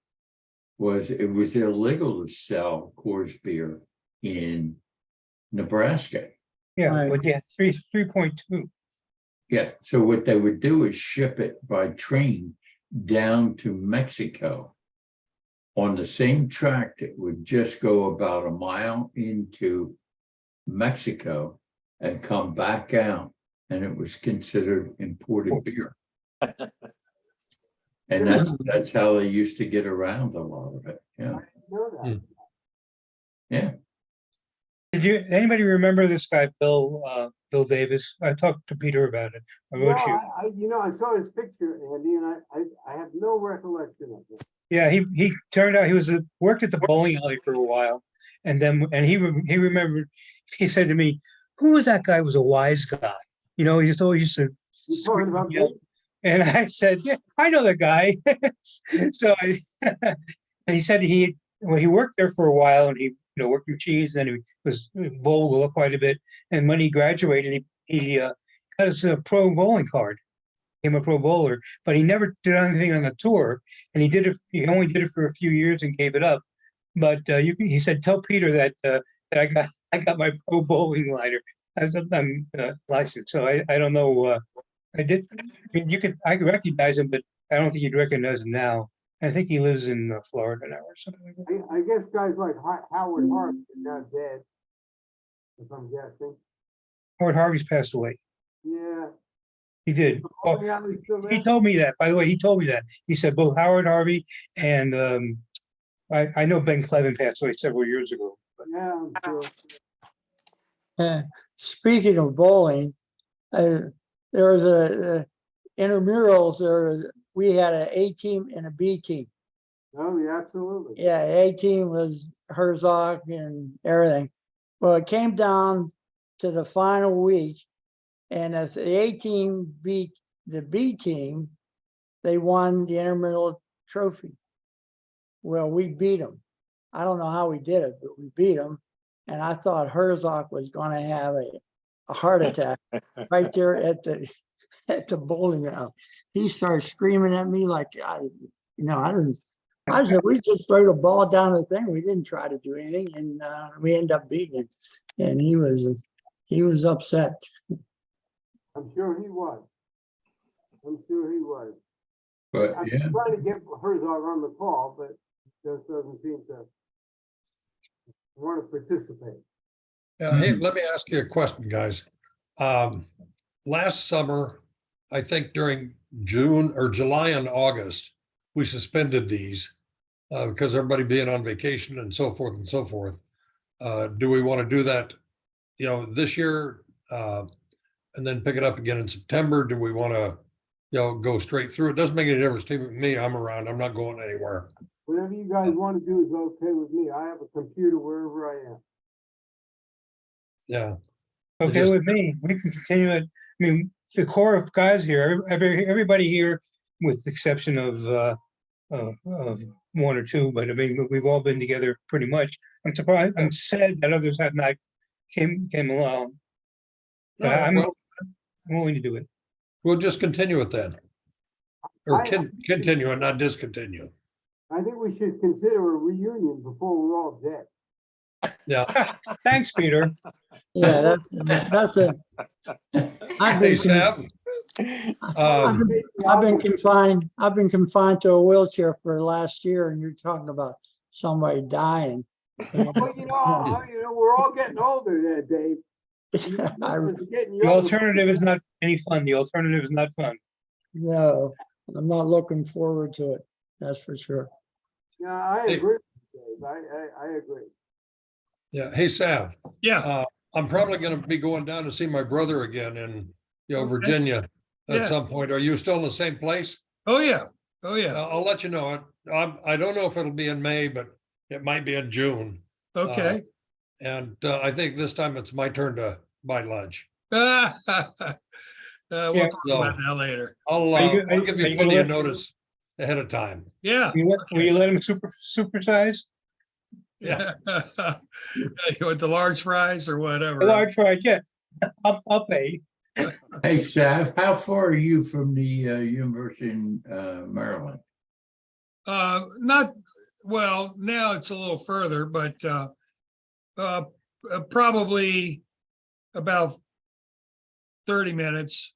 was it was illegal to sell Coors beer in Nebraska. Yeah, Right. but yeah, 3.2. Yeah, so what they would do is ship it by train down to Mexico on the same track that would just go about a mile into Mexico and come back out, and it was considered imported beer. And that's how they used to get around a lot of it. Yeah, I didn't know that. yeah. Did anybody remember this guy, Bill Davis? I talked to Peter about it. I No, wrote you. you know, I saw his picture, Andy, and I have no recollection of it. Yeah, he turned out he was worked at the bowling alley for a while, And then, and he remembered, he said to me, who was that guy? Was a wise guy. You know, he just always used to You talking scream about yell. me? And I said, yeah, I know the guy. So and he said well, he worked there for a while and he, worked machines and he was bowled quite a bit. And when he graduated, he got his pro bowling card, became a pro bowler, but he never did anything on the tour. And he only did it for a few years and gave it up. But he said, tell Peter that I got my pro bowling liner. I'm licensed, so I don't know. I did. I mean, I could recognize him, but I don't think you'd recognize him now. I think he lives in Florida now or something like that. I guess guys like Howard Hart is now dead, if I'm guessing. Howard Harvey's passed away. Yeah. He did. Oh, Bowling alley still he there? told me that. By the way, he told me that. He said both Howard Harvey and I know Ben Clevin passed away several years ago. Yeah, I'm sure. Speaking of bowling, there was a intramurals. We had an A team and a B team. Oh, yeah, absolutely. Yeah, A team was Herzog and everything. Well, it came down to the final week, and if the A team beat the B team, they won the intramural trophy. Well, we beat them. I don't know how we did it, but we beat them. And I thought Herzog was going to have a heart attack right there at the bowling alley. He started screaming at me like I didn't. I said, we just threw the ball down the thing. We didn't try to do anything, and we ended up beating him. And he was upset. I'm sure he was. I'm sure he was. But I'm yeah, trying to get Herzog on the call, but just doesn't seem to want to participate. Yeah, hey, let me ask you a question, guys. Last summer, I think during June or July and August, we suspended these because everybody being on vacation and so forth and so forth. Do we want to do that, this year and then pick it up again in September? Do we want to, go straight through? It doesn't make any difference to me. I'm around. I'm not going anywhere. Whatever you guys want to do is okay with me. I have a computer wherever I am. Yeah. Okay with me. We can continue it. I mean, the core of guys here, everybody here, with the exception of one or two, but I mean, we've all been together pretty much. I'm surprised. I'm sad that others have not came along. All But right, I'm well, willing to do it. we'll just continue it then. Or I- continue and not discontinue. I think we should consider a reunion before we're all dead. Yeah. Thanks, Peter. Yeah, that's a. I've Hey, been, Sav. I've been confined. I've been confined to a wheelchair for the last year, and you're talking about somebody dying. And, Well, we're all getting older there, Dave. I, Getting The younger. alternative is not any fun. The alternative is not fun. no, I'm not looking forward to it. That's for sure. Yeah, I Hey. agree, Dave. I agree. Yeah. Hey, Sav. Yeah, I'm probably going to be going down to see my brother again in, Okay. Virginia Yeah. at some point. Are you still in the same place? oh, yeah, oh, yeah, I'll let you know. I don't know if it'll be in May, but it might be in June. okay. And I think this time it's my turn to buy lunch. We'll Yeah. talk about that later. I'll, Are you- I'll are give you you gonna plenty of let- notice ahead of time. Yeah, Will you let him supersize? yeah. You want the large fries or whatever? A large fry, yeah. I'll pay. hey, Sav, how far are you from the University in Maryland? Not, well, now it's a little further, but probably about 30 minutes,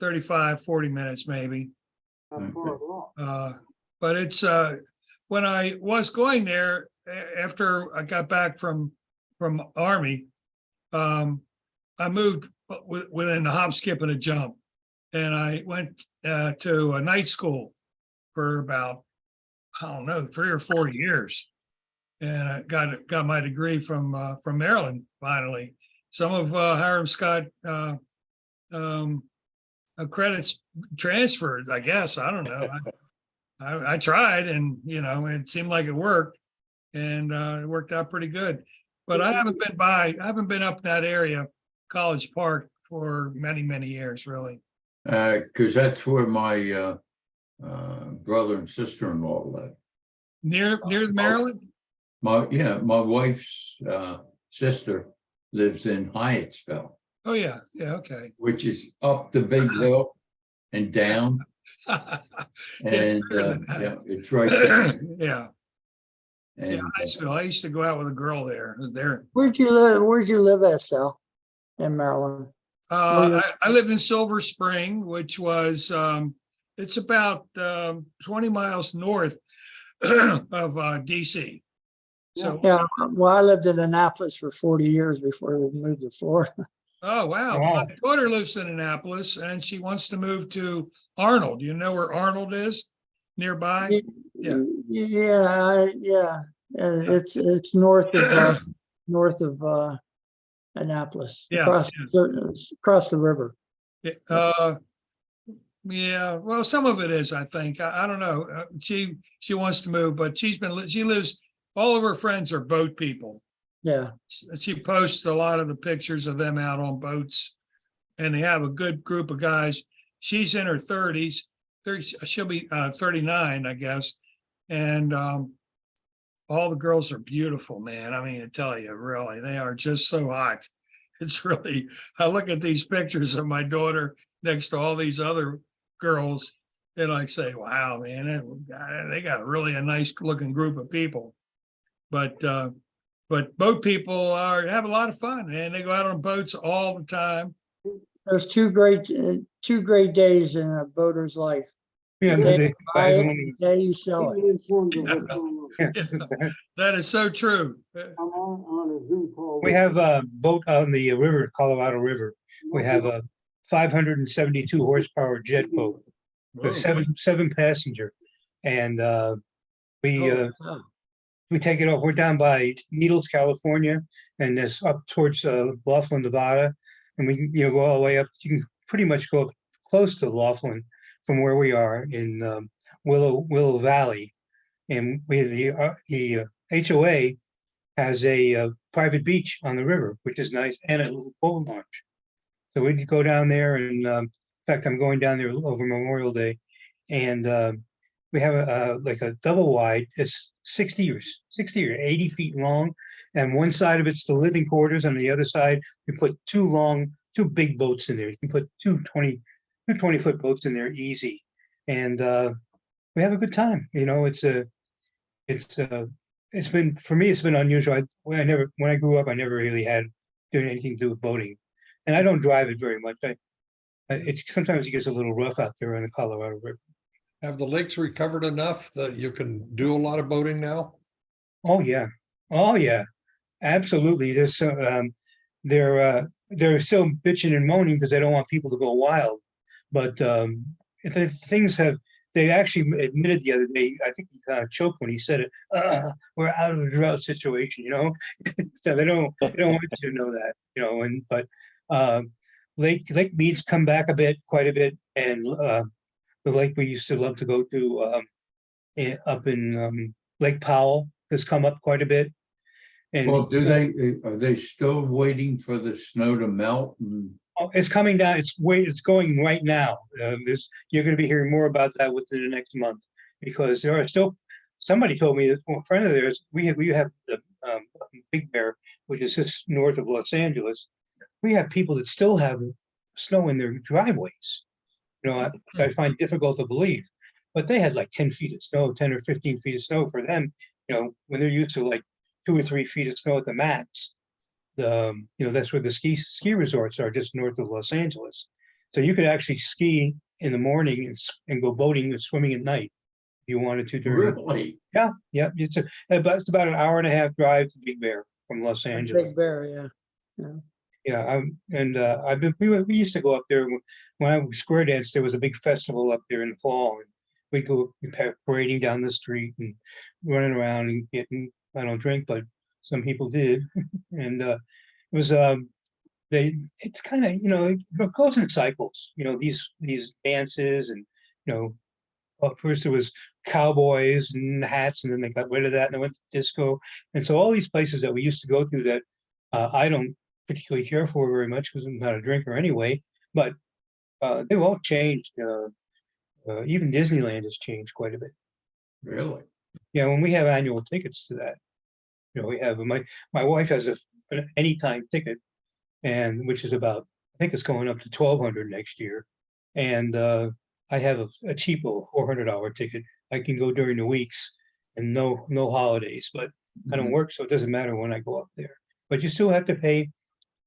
35, 40 minutes maybe. Not far at all. But it's when I was going there after I got back from Army, I moved within a hop, skip, and a jump, and I went to a night school for about, I don't know, 3 or 4 years, and I got my degree from Maryland finally. Some of Hiram Scott credits transferred, I guess. I don't know. I tried, and it seemed like it worked. And it worked out pretty good. But I haven't been up that area, College Park, for many, many years, really. Because that's where my brother and sister-in-law live. Near Maryland? My wife's sister lives in Hyattsville, Oh, yeah, yeah, okay. which is up the big hill and down. And better than that. yeah, it's right there. Yeah, And Niceville. I used to go out with a girl there. Where'd you live? Where'd you live at, Sal? In Maryland? I lived in Silver Spring, which was, it's about 20 miles north of DC. So, Yeah, well, I lived in Annapolis for 40 years before we moved to Florida. oh, wow. Wow. My daughter lives in Annapolis and she wants to move to Arnold. You know where Arnold is? Nearby? Yeah. Yeah. It's north of Annapolis, Yeah, across the river. Yeah, well, some of it is, I think. I don't know. She wants to move, but she lives, all of her friends are boat people. Yeah, She posts a lot of the pictures of them out on boats, and they have a good group of guys. She's in her 30s. She'll be 39, I guess. And all the girls are beautiful, man. I mean, I tell you, really, they are just so hot. It's really, I look at these pictures of my daughter next to all these other girls, and I say, wow, man, they got really a nice looking group of people. But boat people have a lot of fun, and they go out on boats all the time. there's two great days in a boater's life. Yeah, The day the you buy guys it, only- and the day you sell Keep it. me informed of what's going on. yeah. That is so true. I'm on a Zoom call. We with- have a boat on the river, Colorado River. We have a 572 horsepower jet boat Whoa. with seven passenger. And we Oh, wow. we take it off. We're down by Needles, California, and this up towards Laughlin, Nevada. And we can, go all the way up. You can pretty much go up close to Laughlin from where we are in Willow Valley. And we the HOA has a private beach on the river, which is nice, and a little boat launch. So we could go down there, and in fact, I'm going down there over Memorial Day, and we have like a double wide. It's 60 or 80 feet long, and one side of it's the living quarters, and the other side we put two big boats in there. You can put two 20-foot boats in there easy, and we have a good time. It's been, for me, it's been unusual. When I grew up, I never really had doing anything to do with boating, and I don't drive it very much. It's sometimes it gets a little rough out there in the Colorado River. Have the lakes recovered enough that you can do a lot of boating now? Oh yeah, absolutely. They're still bitching and moaning because they don't want people to go wild, but they actually admitted the other day, I think he kind of choked when he said it, we're out of a drought situation, so they don't want you to know that, but lake meads come back quite a bit, and the lake we used to love to go to up in Lake Powell has come up quite a bit. And Well, are they still waiting for the snow to melt? it's coming down. It's going right now. You're going to be hearing more about that within the next month, because there are still. Somebody told me that a friend of theirs. We have the Big Bear, which is just north of Los Angeles. We have people that still have snow in their driveways. I find difficult to believe, but they had like 10 feet of snow, 10 or 15 feet of snow for them. When they're used to like 2 or 3 feet of snow at the max. That's where the ski resorts are, just north of Los Angeles. So you could actually ski in the morning and go boating and swimming at night if you wanted to. Really? Yeah. It's about an hour and a half drive to Big Bear from Los Angeles. Big Bear, yeah. Yeah, we used to go up there when I was square dance. There was a big festival up there in the fall, and we'd go parading down the street and running around and getting. I don't drink, but some people did, and it was it's kind of it goes in cycles. These dances, and first it was cowboys and hats, and then they got rid of that and they went to disco. And so all these places that we used to go to that I don't particularly care for very much because I'm not a drinker anyway, but they've all changed. Even Disneyland has changed quite a bit. Really? Yeah, when we have annual tickets to that, we have my wife has an anytime ticket, and which is about, I think it's going up to 1,200 next year. And I have a cheapo $400 ticket. I can go during the weeks and no holidays, but I don't work, so it doesn't matter when I go up there. But you still have to pay.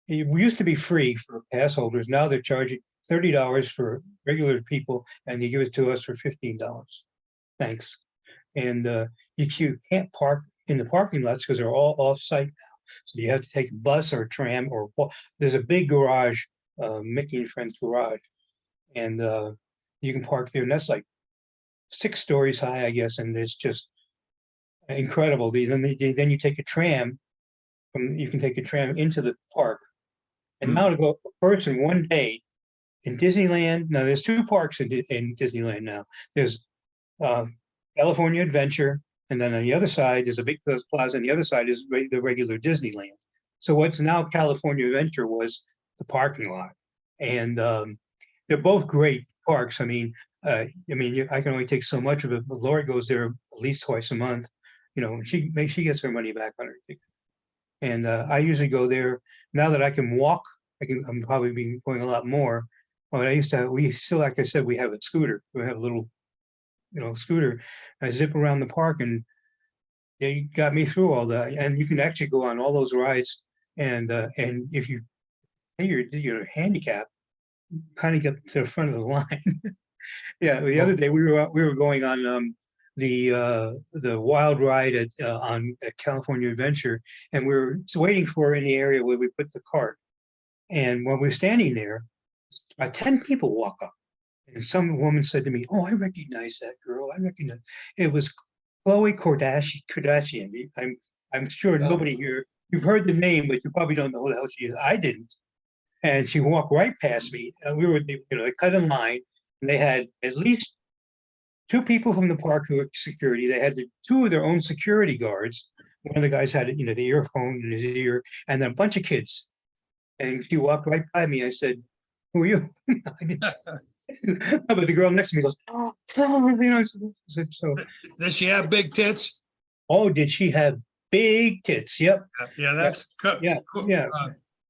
It used to be free for pass holders. Now they're charging $30 for regular people, and they give it to us for $15. Thanks. And you can't park in the parking lots because they're all off-site now. So you have to take a bus or a tram or there's a big garage, Mickey and Friends garage, and you can park there, and that's like 6 stories high, I guess, and it's just incredible. Then you take a tram you can take a tram into the park, and now to go a person one day in Disneyland. Now there's 2 parks in Disneyland now. There's California Adventure, and then on the other side there's a big plaza, and the other side is the regular Disneyland. So what's now California Adventure was the parking lot, and they're both great parks. I mean, I can only take so much of it, but Lori goes there at least twice a month. She gets her money back on her ticket. And I usually go there now that I can walk. I'm probably be going a lot more. But we still, like I said, we have a scooter. We have a little, scooter. I zip around the park, and they got me through all that. And you can actually go on all those rides. And if you pay your handicap, kind of get to the front of the line. Yeah, the other day we were going on the wild ride at California Adventure, and we were waiting for in the area where we put the cart. And when we were standing there, 10 people walk up, and some woman said to me, "Oh, I recognize that girl. I recognize." It was Chloe Kardashian. I'm sure nobody here, you've heard the name, but you probably don't know who the hell she is. I didn't. And she walked right past me. And they cut in line, and they had at least 2 people from the park who were security. They had 2 of their own security guards. One of the guys had, the earphone in his ear, and then a bunch of kids. And she walked right by me. I said, "Who are you?" But the girl next to me goes, "Oh, I said, so. Does she have big tits? Oh, did she have big tits? Yep. Yeah, that's Yeah.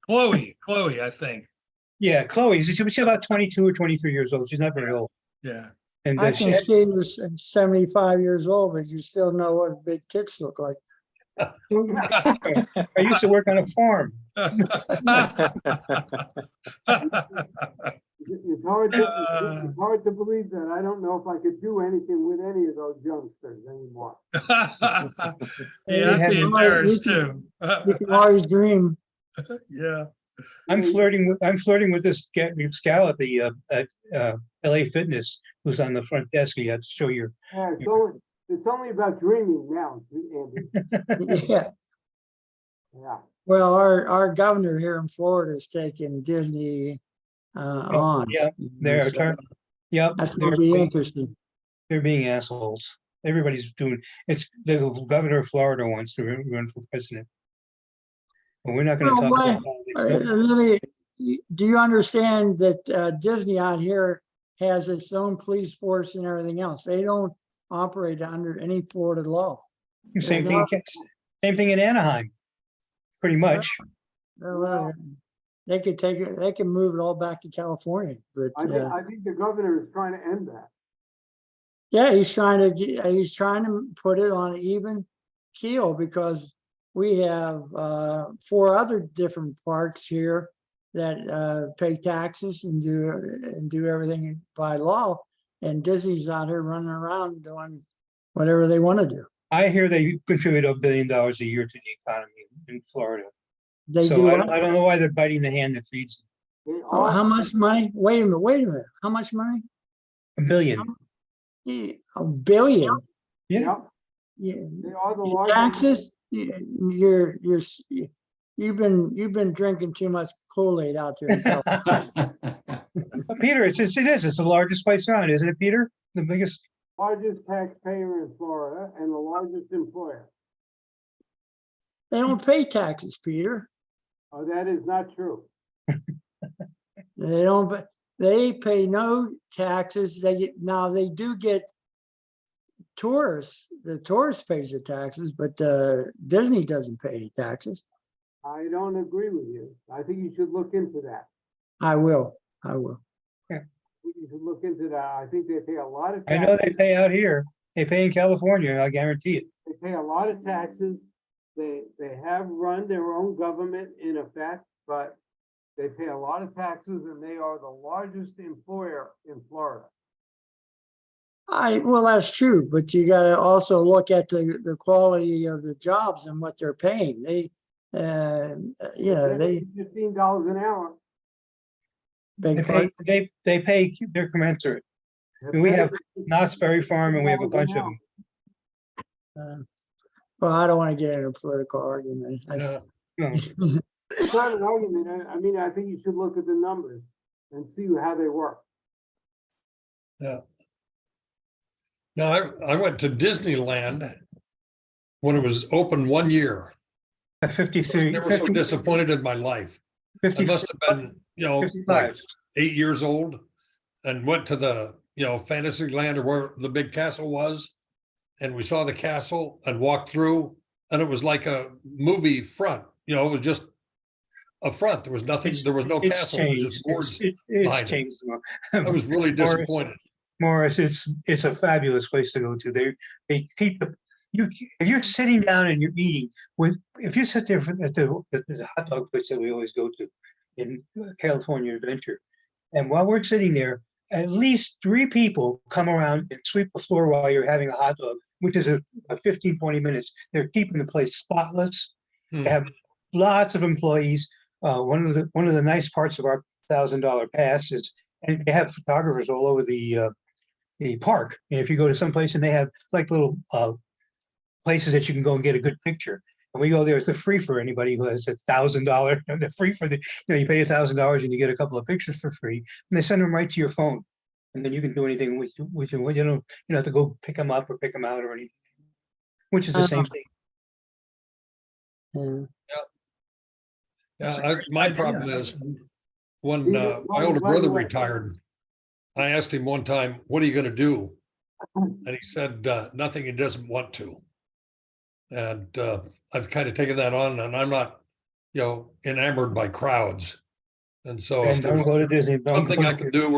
Chloe, I think. Yeah, Chloe. She's about 22 or 23 years old. She's not very old. Yeah. And I she can had, see you're 75 years old, but you still know what big tits look like. I used to work on a farm. It's hard to believe that. I don't know if I could do anything with any of those youngsters anymore. Yeah, I'd be embarrassed too. You can always dream. Yeah. I'm flirting with this gal at the LA Fitness who's on the front desk. You have to show your. Yeah, it's only about dreaming now, Andy. Yeah. Yeah. Well, our governor here in Florida is taking Disney on. Yeah, they're So trying. Yep, that's going to be interesting. they're being assholes. Everybody's doing. It's the governor of Florida wants to run for president. But we're not going to Well, talk about politics. Do you understand that Disney out here has its own police force and everything else? They don't operate under any Florida law. Same thing in Anaheim, pretty much. They could take it. They can move it all back to California. But I think the governor is trying to end that. yeah, he's trying to put it on an even keel because we have 4 other different parks here that pay taxes and do everything by law, and Disney's out here running around doing whatever they want to do. I hear they contribute $1 billion a year to the economy in Florida. They So do. I don't know why they're biting the hand that feeds them. Oh, how much money? Wait a minute. How much money? $1 billion. Yeah, $1 billion. Yeah. Yep, Yeah. they are the Your largest. taxes. You've been drinking too much Kool-Aid out there. in California. Peter, it is. It's the largest place around, isn't it, Peter? The biggest. largest taxpayer in Florida and the largest employer. They don't pay taxes, Peter. Oh, that is not true. They don't, but they pay no taxes. Now they do get tourists. The tourist pays the taxes, but Disney doesn't pay any taxes. I don't agree with you. I think you should look into that. I will. I will. I think you should look into that. I think they pay a lot of I taxes. know they pay out here. They pay in California, I guarantee it. They pay a lot of taxes. They have run their own government in effect, but they pay a lot of taxes and they are the largest employer in Florida. Well, that's true, but you got to also look at the quality of the jobs and what they're paying. They $15 an hour. beg pardon? They pay, they're commensurate. I mean, we have Knott's Berry Farm and we have a bunch of them. Well, I don't want to get into a political argument. Yeah. No. It's not an argument. I mean, I think you should look at the numbers and see how they work. Yeah. Now, I went to Disneyland when it was open 1 year. At 53, Never so 50, disappointed in my life. I 50, must have been, like 55. 8 years old and went to the, Fantasyland or where the big castle was. And we saw the castle and walked through and it was like a movie front, it was just a front. There was nothing, there was no It's castle. It was changed. just boards. It's behind it. changed. I was really disappointed. Morris, it's a fabulous place to go to. They keep if you're sitting down and you're eating if you sit there at there's a hot dog place that we always go to in California Adventure, and while we're sitting there, at least 3 people come around and sweep the floor while you're having a hot dog, which is a 15, 20 minutes. They're keeping the place spotless. Hmm. They have lots of employees. One of the nice parts of our $1,000 pass is, and they have photographers all over the park. And if you go to some place and they have like little places that you can go and get a good picture. And we go there, it's free for anybody who has $1,000. They're free for you pay $1,000 and you get a couple of pictures for free. And they send them right to your phone. And then you can do anything with you. You don't have to go pick them up or pick them out or anything, which is the same thing. Yeah. My problem is when my older brother retired, I asked him one time, what are you going to do? And he said, nothing, he doesn't want to. And I've kind of taken that on and I'm not, enamored by crowds. And so And don't go to Disney. something I can do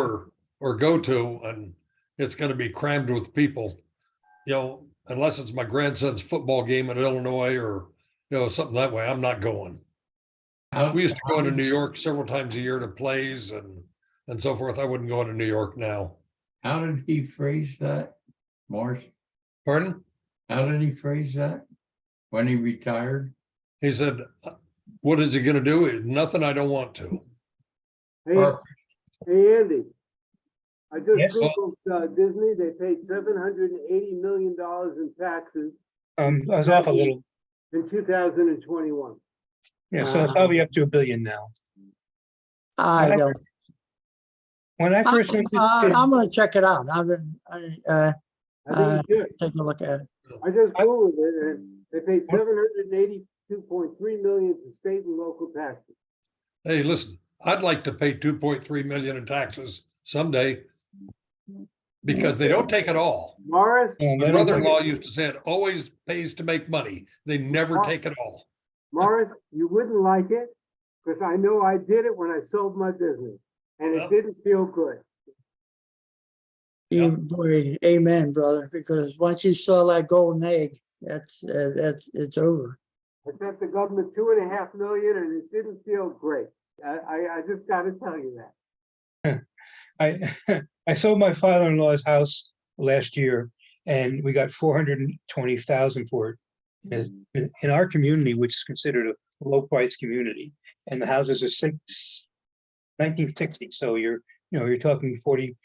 or go to, and it's going to be crammed with people, unless it's my grandson's football game in Illinois or, something that way, I'm not going. We used to go into New York several times a year to plays and so forth. I wouldn't go into New York now. How did he phrase that, Morris? Pardon? How did he phrase that when he retired? He said, what is he going to do? Nothing, I don't want to. Hey, Perfect. hey, Andy. I just Yes. Googled Disney. They paid $780 million in taxes I was off a little. in 2021. Yeah, so it's probably up to $1 billion now. I don't. When I first went to I'm going to check it out. I've been I think you should. taking a look at it. I just Googled it and they paid $782.3 million to state and local taxes. Hey, listen, I'd like to pay 2.3 million in taxes someday because they don't take it all. Morris, My brother-in-law used to say it always pays to make money. They never take it all. Morris, you wouldn't like it because I know I did it when I sold my business and it Yep. didn't feel good. Boy, amen, brother, because once you sell that golden egg, it's over. I sent the government $2.5 million and it didn't feel great. I just got to tell you that. I sold my father-in-law's house last year and we got 420,000 for it. In our community, which is considered a low price community, and the houses are 1960. So you're talking 40,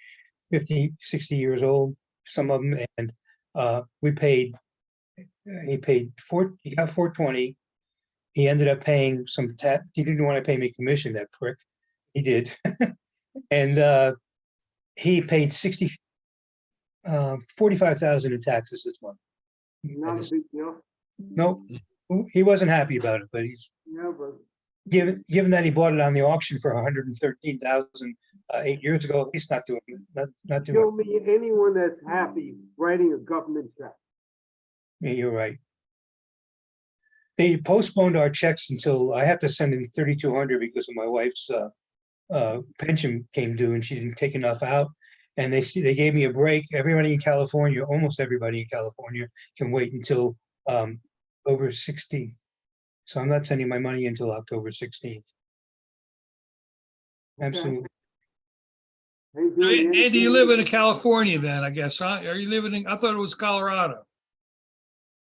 50, 60 years old, some of them. And he got 420. He ended up paying some tax. He didn't want to pay me commission, that prick. He did. And he paid $45,000 in taxes this month. Not a just- big deal. No, he wasn't happy about it, but he's, Yeah, but given that he bought it on the auction for 113,000 8 years ago, he's not doing, not doing, show me anyone that's happy writing a government check. yeah, you're right. They postponed our checks until I have to send in 3,200 because of my wife's pension came due and she didn't take enough out. And they gave me a break. Everybody in California, almost everybody in California can wait until over 60. So I'm not sending my money until October 16th. Absolutely. Hey, Julie, Andy, you live in California then, I guess, huh? Are you living in, I thought it was Colorado.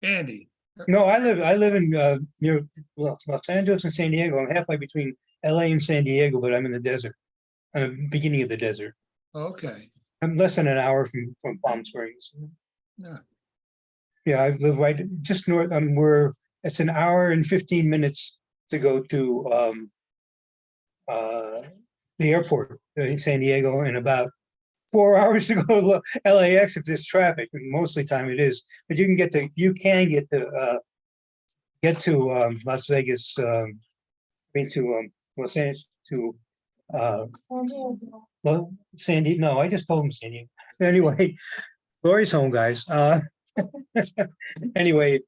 Andy, No, I live in near Los Angeles and San Diego. I'm halfway between LA and San Diego, but I'm in the desert. I'm the beginning of the desert. okay. I'm less than an hour from Palm Springs. Yeah. Yeah, I live right just north. It's an hour and 15 minutes to go to the airport in San Diego, and about 4 hours to go to LAX if there's traffic. And mostly time it is, but you can get to Las Vegas. Los Angeles to San Diego. No, I just told him San Diego. Anyway, Lori's home, guys. Anyway,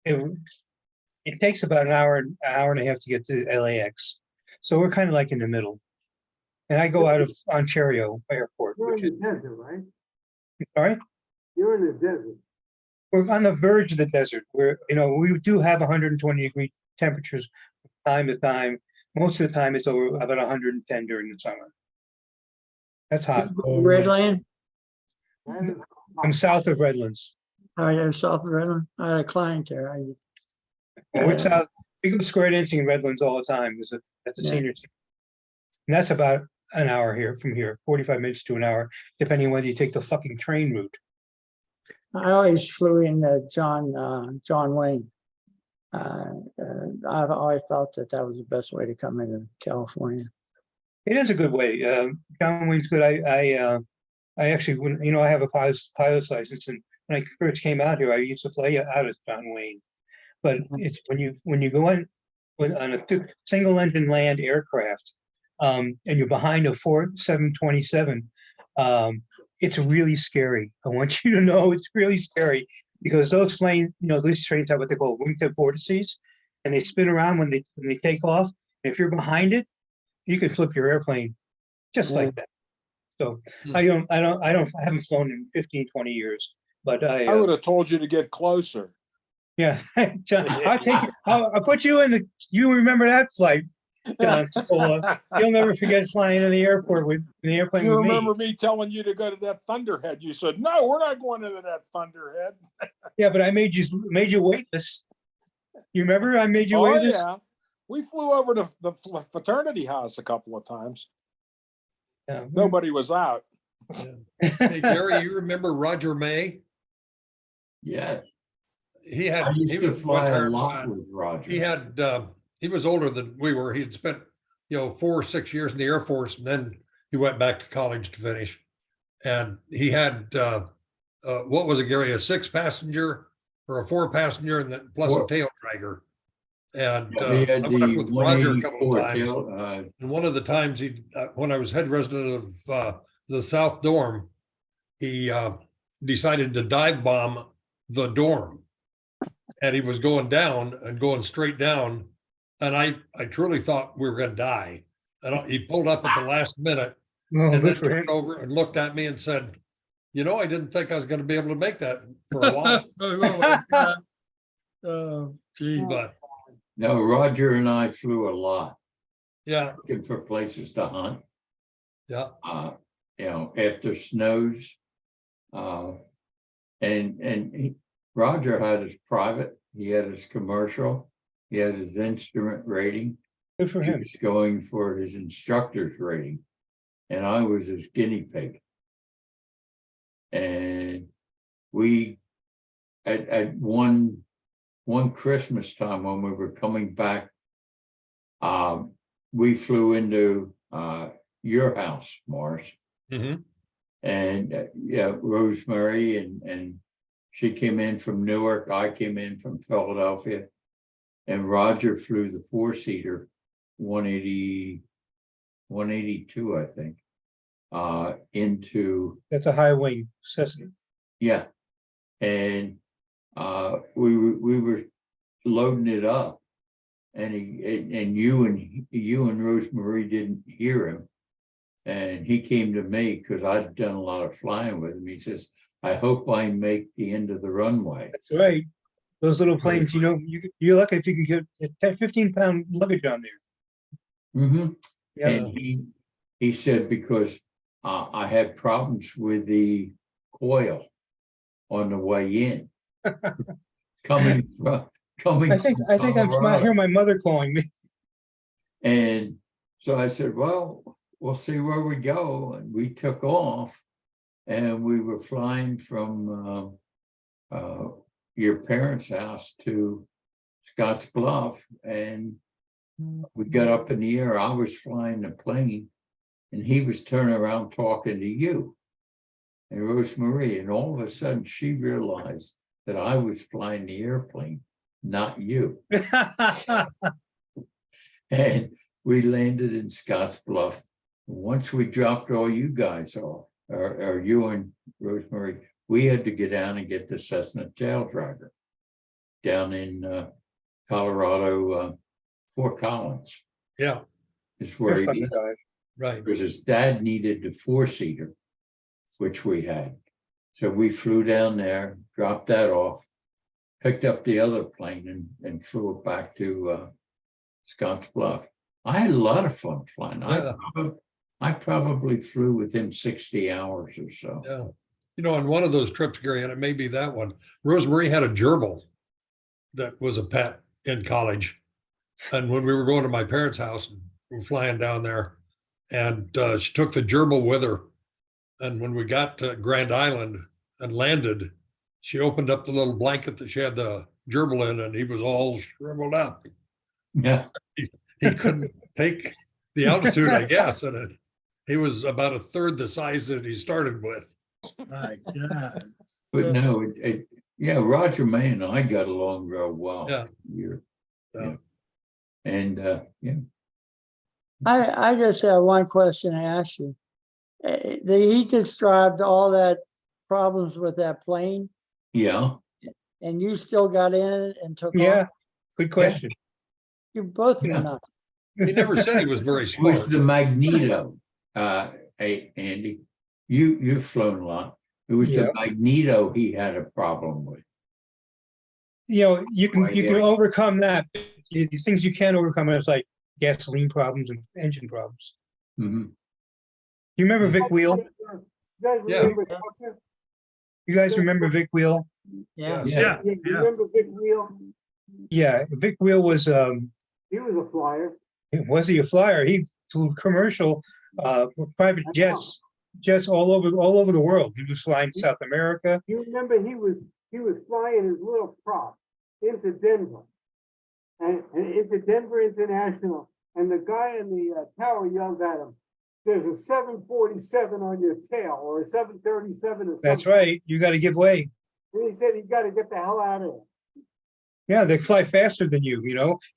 it takes about an hour and a half to get to LAX. So we're kind of like in the middle. And I go out of Ontario Airport, you're which in is, the desert, right? sorry, You're in the desert. we're on the verge of the desert where, we do have 120-degree temperatures from time to time. Most of the time it's over about 110 during the summer. That's hot. Redland, That is- I'm south of Redlands. you're south of Redland. I had a client there. And we're south, we go square dancing in Redlands all the time. That's a Yeah. senior. And that's about an hour here from here, 45 minutes to an hour, depending on whether you take the fucking train route. I always flew in John Wayne. I've always felt that was the best way to come into California. It is a good way. John Wayne's good. I actually, I have a pilot's license, and when I first came out here, I used to fly out of John Wayne. But it's when you go on a single engine land aircraft, and you're behind a 727, it's really scary. I want you to know it's really scary because those these trains have what they call wingtip vortices, and they spin around when they take off. And if you're behind it, you can flip your airplane just like that. So I haven't flown in 15, 20 years, but I would have told you to get closer. yeah, John, I'll take it. I'll put you in you remember that flight, John Spola. You'll never forget flying in the airport in the airplane You with me. remember me telling you to go to that Thunderhead? You said, no, we're not going into that Thunderhead. Yeah, but I made you weightless. You remember I made you Oh, weightless? yeah. We flew over to the fraternity house a couple of times. Yeah. Nobody was out. Hey, Gary, you remember Roger May? Yeah, He I had, used he to was fly a retired. lot with Roger. He was older than we were. He'd spent, 4 or 6 years in the Air Force, and then he went back to college to finish. And he had, what was it, Gary, a 6-passenger or a 4-passenger, and then plus a tail dragger. And Yeah, he had I went up the with Roger a couple of 184 times. tail, And one of the times when I was head resident of the South Dorm, he decided to dive bomb the dorm. And he was going straight down. And I truly thought we were going to die. And he pulled up at the last minute Oh, and then good for him. turned over and looked at me and said, I didn't think I was going to be able to make that for a while. Oh, my God. Oh, gee. But no, Roger and I flew a lot, yeah, looking for places to hunt. yeah. After snows. Roger had his private, he had his commercial, he had his instrument rating. Good for He him. was going for his instructor's rating, and I was his guinea pig. And we, at one Christmas time when we were coming back, we flew into your house, Morris, Mhm. And yeah, Rosemary and she came in from Newark. I came in from Philadelphia. And Roger flew the 4-seater 180, 182, I think, into, That's a high wing Cessna. yeah. And we were loading it up, and you and Rosemary didn't hear him. And he came to me because I'd done a lot of flying with him. He says, I hope I make the end of the runway. That's right. Those little planes, you're lucky if you can get a 10, 15-pound luggage on there. Mm-hmm. Yeah. And he said, because I had problems with the coil on the way in. coming I from think I Colorado. hear my mother calling me. And so I said, well, we'll see where we go. And we took off, and we were flying from your parents' house to Scotts Bluff. And we got up in the air. I was flying the plane, and he was turning around talking to you and Rosemary. And all of a sudden she realized that I was flying the airplane, not you. And we landed in Scotts Bluff. Once we dropped all you guys off, or you and Rosemary, we had to get down and get the Cessna tail driver down in Colorado, Fort Collins. Yeah, Is where You're he, fun guy. right. because his dad needed the 4-seater, which we had. So we flew down there, dropped that off, picked up the other plane and flew it back to Scotts Bluff. I had a lot of fun flying. Yeah. I probably flew with him 60 hours or so. Yeah. You know, on one of those trips, Gary, and it may be that one, Rosemary had a gerbil that was a pet in college. And when we were going to my parents' house, we were flying down there, and she took the gerbil with her. And when we got to Grand Island and landed, she opened up the little blanket that she had the gerbil in, and he was all shriveled up. Yeah. He couldn't take the altitude, I guess. And he was about a third the size that he started with. My God. But no, yeah, Roger May and I got along real well. Yeah. Yeah. And yeah. I just have one question to ask you. He described all that problems with that plane, Yeah. and you still got in it and took Yeah, off? good question. You both Yeah. knew nothing. He never said he was very It was smart. the magneto. Hey, Andy, you've flown a lot. It was Yeah. the magneto he had a problem with. You can Yeah. overcome that. The things you can overcome is like gasoline problems and engine problems. Mhm. You remember Vic Wheel? You guys Yeah. remember Tucker? You guys remember Vic Wheel? Yeah. Yes. Yeah. Yeah, you remember Vic Wheel? Yeah, Vic Wheel was He was a flyer. was he a flyer? He flew commercial private jets all over the world. He was flying South America. You remember he was flying his little prop into Denver. And into Denver International. And the guy in the tower yelled at him, "There's a 747 on your tail," or a 737 or something. That's right. You got to give way. And he said, "You got to get the hell out of there." Yeah, they fly faster than you,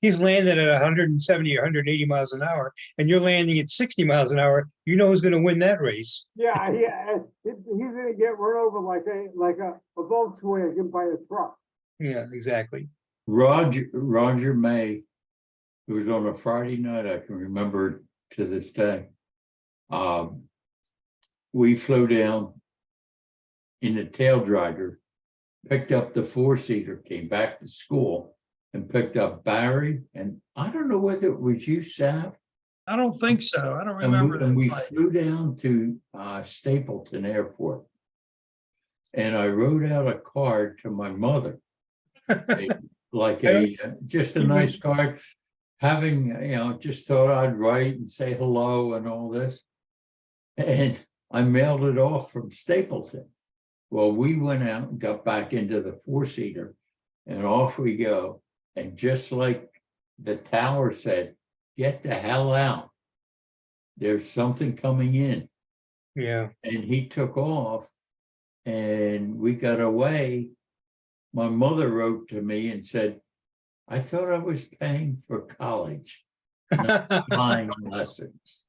He's landing at 170 or 180 miles an hour, and you're landing at 60 miles an hour. You know who's going to win that race. Yeah, he's gonna get run over like a Volkswagen by a truck. Yeah, exactly. Roger May, it was on a Friday night, I can remember to this day. We flew down in the tail dragger, picked up the 4-seater, came back to school and picked up Barry. And I don't know whether it was you, Sav. I don't think so. I don't And remember we that. flew down to Stapleton Airport. And I wrote out a card to my mother. Just a nice card, having, just thought I'd write and say hello and all this. And I mailed it off from Stapleton. Well, we went out and got back into the 4-seater, and off we go. And just like the tower said, get the hell out. There's something coming in. Yeah. and he took off and we got away. My mother wrote to me and said, I thought I was paying for college, not flying lessons.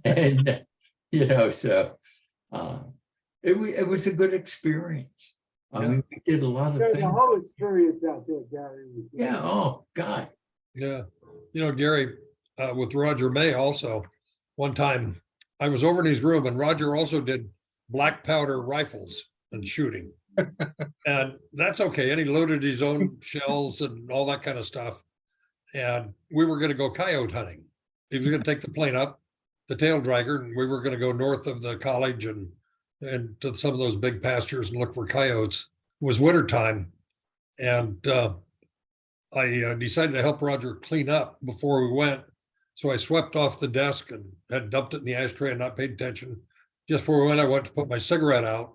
And, you know, so it was a good experience. I Yeah. mean, we did a lot of There's a things. whole experience out there, Gary. Yeah, oh, God. Yeah, you know, Gary, with Roger May also, one time I was over in his room and Roger also did black powder rifles and shooting. And that's okay. And he loaded his own shells and all that kind of stuff. And we were going to go coyote hunting. He was going to take the plane up, the tail dragger, and we were going to go north of the college and to some of those big pastures and look for coyotes. It was wintertime. And I decided to help Roger clean up before we went. So I swept off the desk and had dumped it in the ashtray and not paid attention. Just before we went, I went to put my cigarette out.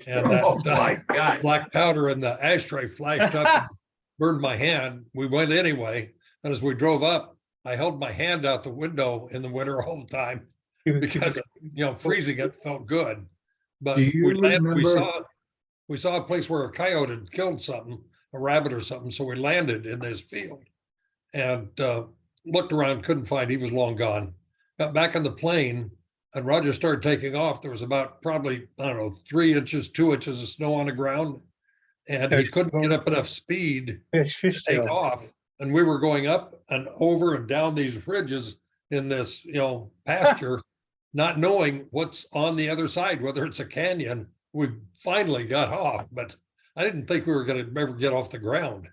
And that Oh, my God. black powder in the ashtray flashed up and burned my hand. We went anyway. And as we drove up, I held my hand out the window in the winter all the time because, you know, freezing it felt good. But Do you we remember- saw a place where a coyote had killed something, a rabbit or something. So we landed in this field and looked around, couldn't find, he was long gone. Got back on the plane and Roger started taking off. There was about probably, I don't know, 3 inches, 2 inches of snow on the ground. And he couldn't get up enough speed Fish to take tail. off. And we were going up and over and down these ridges in this, you know, pasture, not knowing what's on the other side, whether it's a canyon. We finally got off, but I didn't think we were going to ever get off the ground.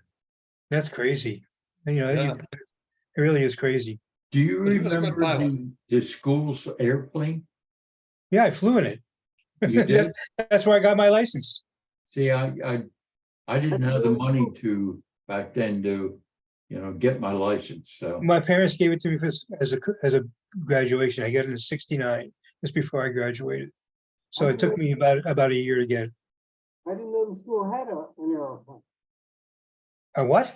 That's crazy. You know, Yeah. it really is crazy. Do you But he was a good remember pilot. the school's airplane? Yeah, I flew in it. You did? That's where I got my license. See, I didn't have the money to back then to, you know, get my license, so. My parents gave it to me as a graduation. I got it in '69, just before I graduated. So it took me about a year to get it. I didn't know the school had an airplane. A what?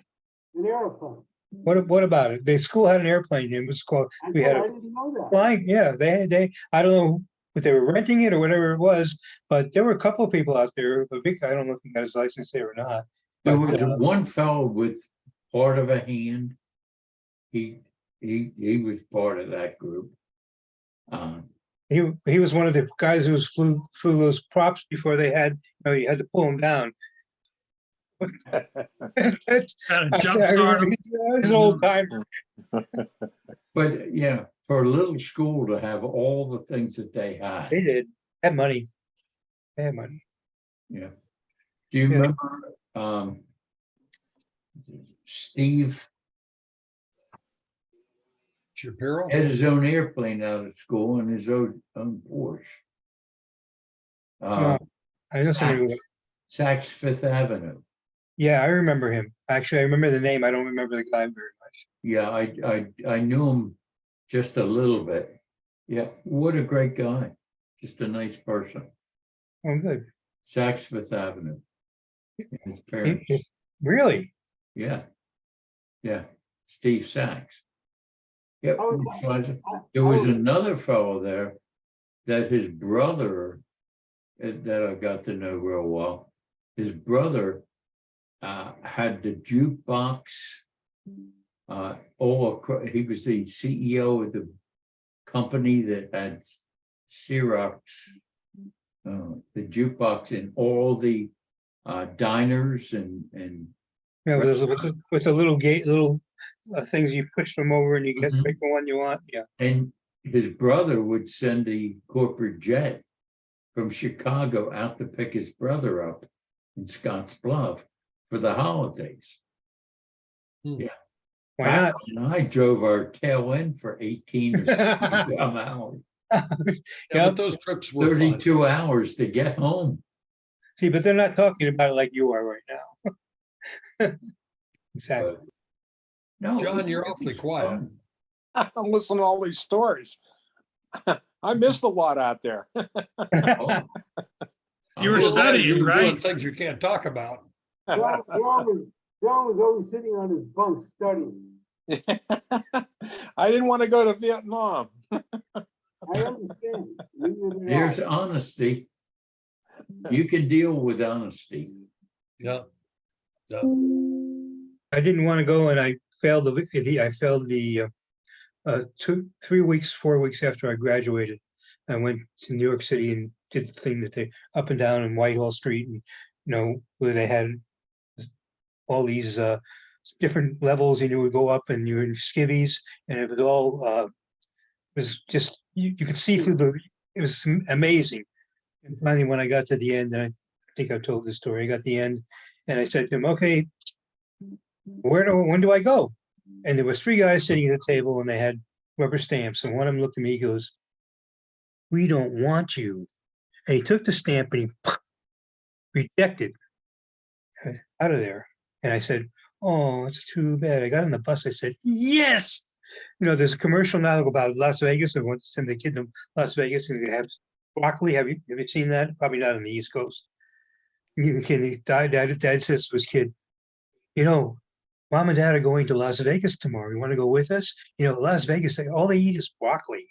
An airplane. What about it? The school had an airplane. It was called, we had I a didn't know that. flying, yeah, they, I don't know if they were renting it or whatever it was, but there were a couple of people out there. But Vic, I don't know if he got his license there or not. There But, was one fellow with part of a hand. He was part of that group. He was one of the guys who flew those props before they had, you know, you had to pull them down. That's- Kind of I jump remember start 'em. he's an old timer. But yeah, for a little school to have all the things that they had, They did, had money. They had money. yeah. Do you Yeah. remember Steve Shapiro? had his own airplane out of school and his own Porsche? No. I know somebody, Saks Fifth Avenue. yeah, I remember him. Actually, I remember the name. I don't remember the guy very much. Yeah, I knew him just a little bit. Yeah, what a great guy. Just a nice person. Oh, good. Saks Fifth Avenue. His He- parents, Really? yeah. Yeah, Steve Sachs. Yeah, Oh, there was oh. another fellow there that his brother, that I got to know real well. His brother had the jukebox. He was the CEO of the company that had Xerox, the jukebox in all the diners and Yeah, with the little gate, little things you push them over and you get Mhm. pick the one you want. Yeah. and his brother would send the corporate jet from Chicago out to pick his brother up in Scotts Bluff for the holidays. Why Back not? when I drove our tail end for 18 or 20 hours, Yeah, Yep. but those trips were fun. 32 hours to get home. See, but they're not talking about it like you are right now. Exactly. But no, John, it was you're awfully quiet. fun. I'm listening to all these stories. I missed a lot out there. Oh. You were Well, studying, you were doing right? things you can't talk about. John was always sitting on his bunk studying. I didn't want to go to Vietnam. I understand. Neither did There's I. honesty. You can deal with honesty. Yeah, I didn't want to go and I failed the 3 weeks, 4 weeks after I graduated. I went to New York City and did the thing that they up and down in Whitehall Street and, where they had all these different levels and you would go up and you're in skivvies and it was all it was just you could see through it was amazing. And finally when I got to the end, and I think I told this story, I got the end and I said to him, okay, when do I go? And there was 3 guys sitting at the table and they had rubber stamps and one of them looked at me, he goes, we don't want you. And he took the stamp and he rejected out of there. And I said, oh, it's too bad. I got on the bus. I said, yes. There's a commercial now about Las Vegas. I want to send the kid to Las Vegas and they have broccoli. Have you seen that? Probably not on the East Coast. Dad says to his kid, Mom and Dad are going to Las Vegas tomorrow. You want to go with us? Las Vegas, all they eat is broccoli.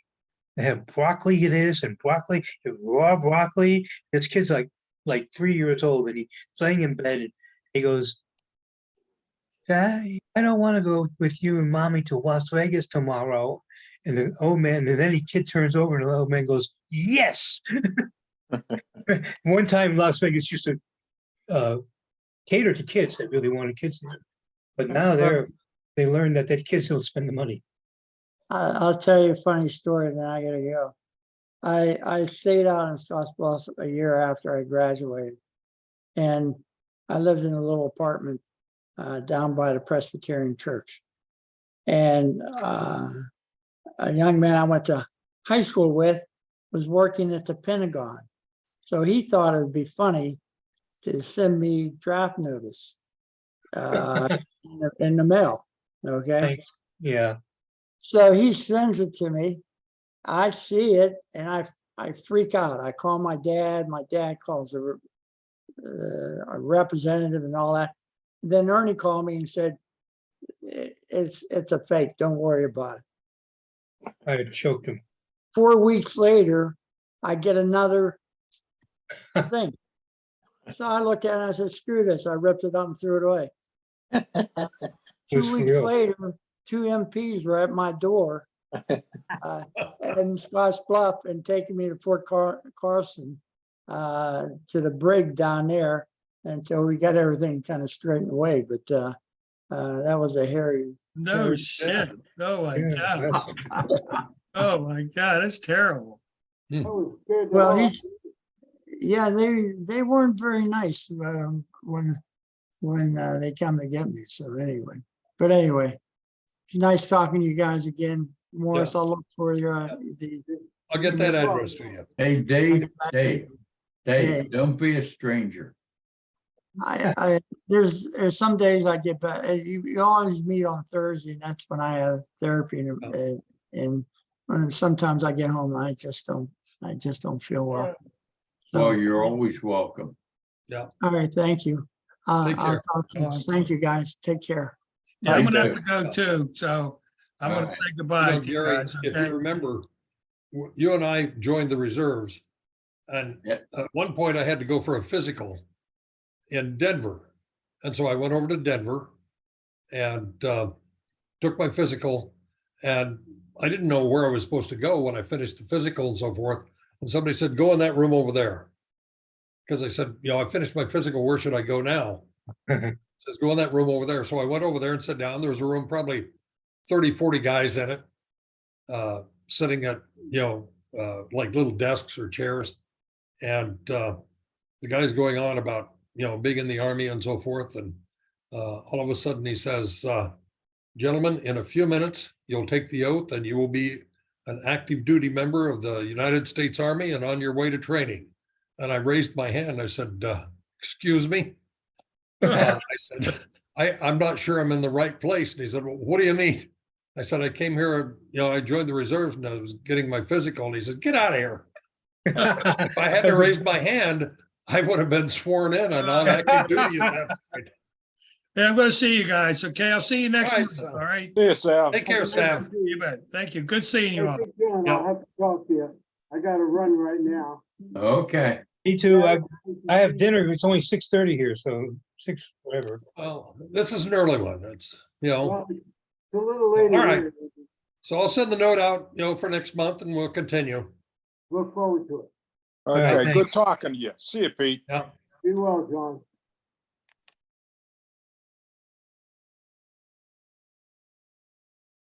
They have broccoli this and broccoli, raw broccoli. This kid's like 3 years old and he's laying in bed and he goes, Dad, I don't want to go with you and Mommy to Las Vegas tomorrow. And the old man, and then the kid turns over and the old man goes, yes. One time Las Vegas used to cater to kids that really wanted kids there. But now they learned that kids don't spend the money. I'll tell you a funny story, then I gotta go. I stayed out in Scottsbluff a year after I graduated. And I lived in a little apartment down by the Presbyterian Church. And a young man I went to high school with was working at the Pentagon. So he thought it would be funny to send me draft notice in the mail. Okay. Thanks. Yeah. So he sends it to me. I see it and I freak out. I call my dad. My dad calls a representative and all that. Then Ernie called me and said, it's a fake. Don't worry about it. I had choked him. 4 weeks later, I get another thing. So I looked at it and I said, screw this. I ripped it up and threw it away. It was 2 for weeks real. later, 2 MPs were at my door in Scottsbluff and taking me to Fort Carson to the brig down there until we got everything kind of straightened away. But that was a hairy. No shit. Oh my Yeah, God. Oh my God, that's terrible. I was scared to Well, death. yeah, they weren't very nice when they come to get me. So anyway, it's nice talking to you guys again. Morris, I'll look for your I'll get that address to you. Hey, Dave, Hey. don't be a stranger. There's some days I get back. You always meet on Thursday, and that's when I have therapy, and when sometimes I get home, I just don't feel well. Well, you're always welcome. All right, thank you. Take I'll care. talk to you. Thank you, guys. Take care. Yeah, I'm Thank gonna you. have to go too, so I'm gonna All right. say goodbye to you Gary, guys. if Okay? you remember, you and I joined the reserves. And Yeah. at one point I had to go for a physical in Denver. And so I went over to Denver and took my physical. And I didn't know where I was supposed to go when I finished the physical and so forth. And somebody said, go in that room over there. Because I said, I finished my physical, where should I go now? Says, go in that room over there. So I went over there and sat down. There was a room, probably 30, 40 guys in it, sitting at, like little desks or chairs. And the guy's going on about, being in the Army and so forth. And all of a sudden he says, gentlemen, in a few minutes, you'll take the oath and you will be an active duty member of the United States Army and on your way to training. And I raised my hand. I said, excuse me. I said, I'm not sure I'm in the right place. And he said, well, what do you mean? I said, I came here, I joined the reserves and I was getting my physical. And he says, get out of here. If I hadn't raised my hand, I would have been sworn in and on active duty at that point. Hey, I'm gonna see you guys, okay? I'll see you next All right, month, Sal. all right? See you, Sal. Take care, Sam. You bet. Thank you. Good seeing you Hey, all. Big John, Yeah. I'll have to talk to you. I gotta run right now. Okay, Me too. I have dinner. It's only 6:30 here, so 6, whatever. Well, this is an early one. It's, Well, it's a little So, later. all right. here. so I'll send the note out, for next month and we'll continue. Look forward to it. right, Okay, good thanks. talking to you. See you, Pete. Yeah. Be well, John.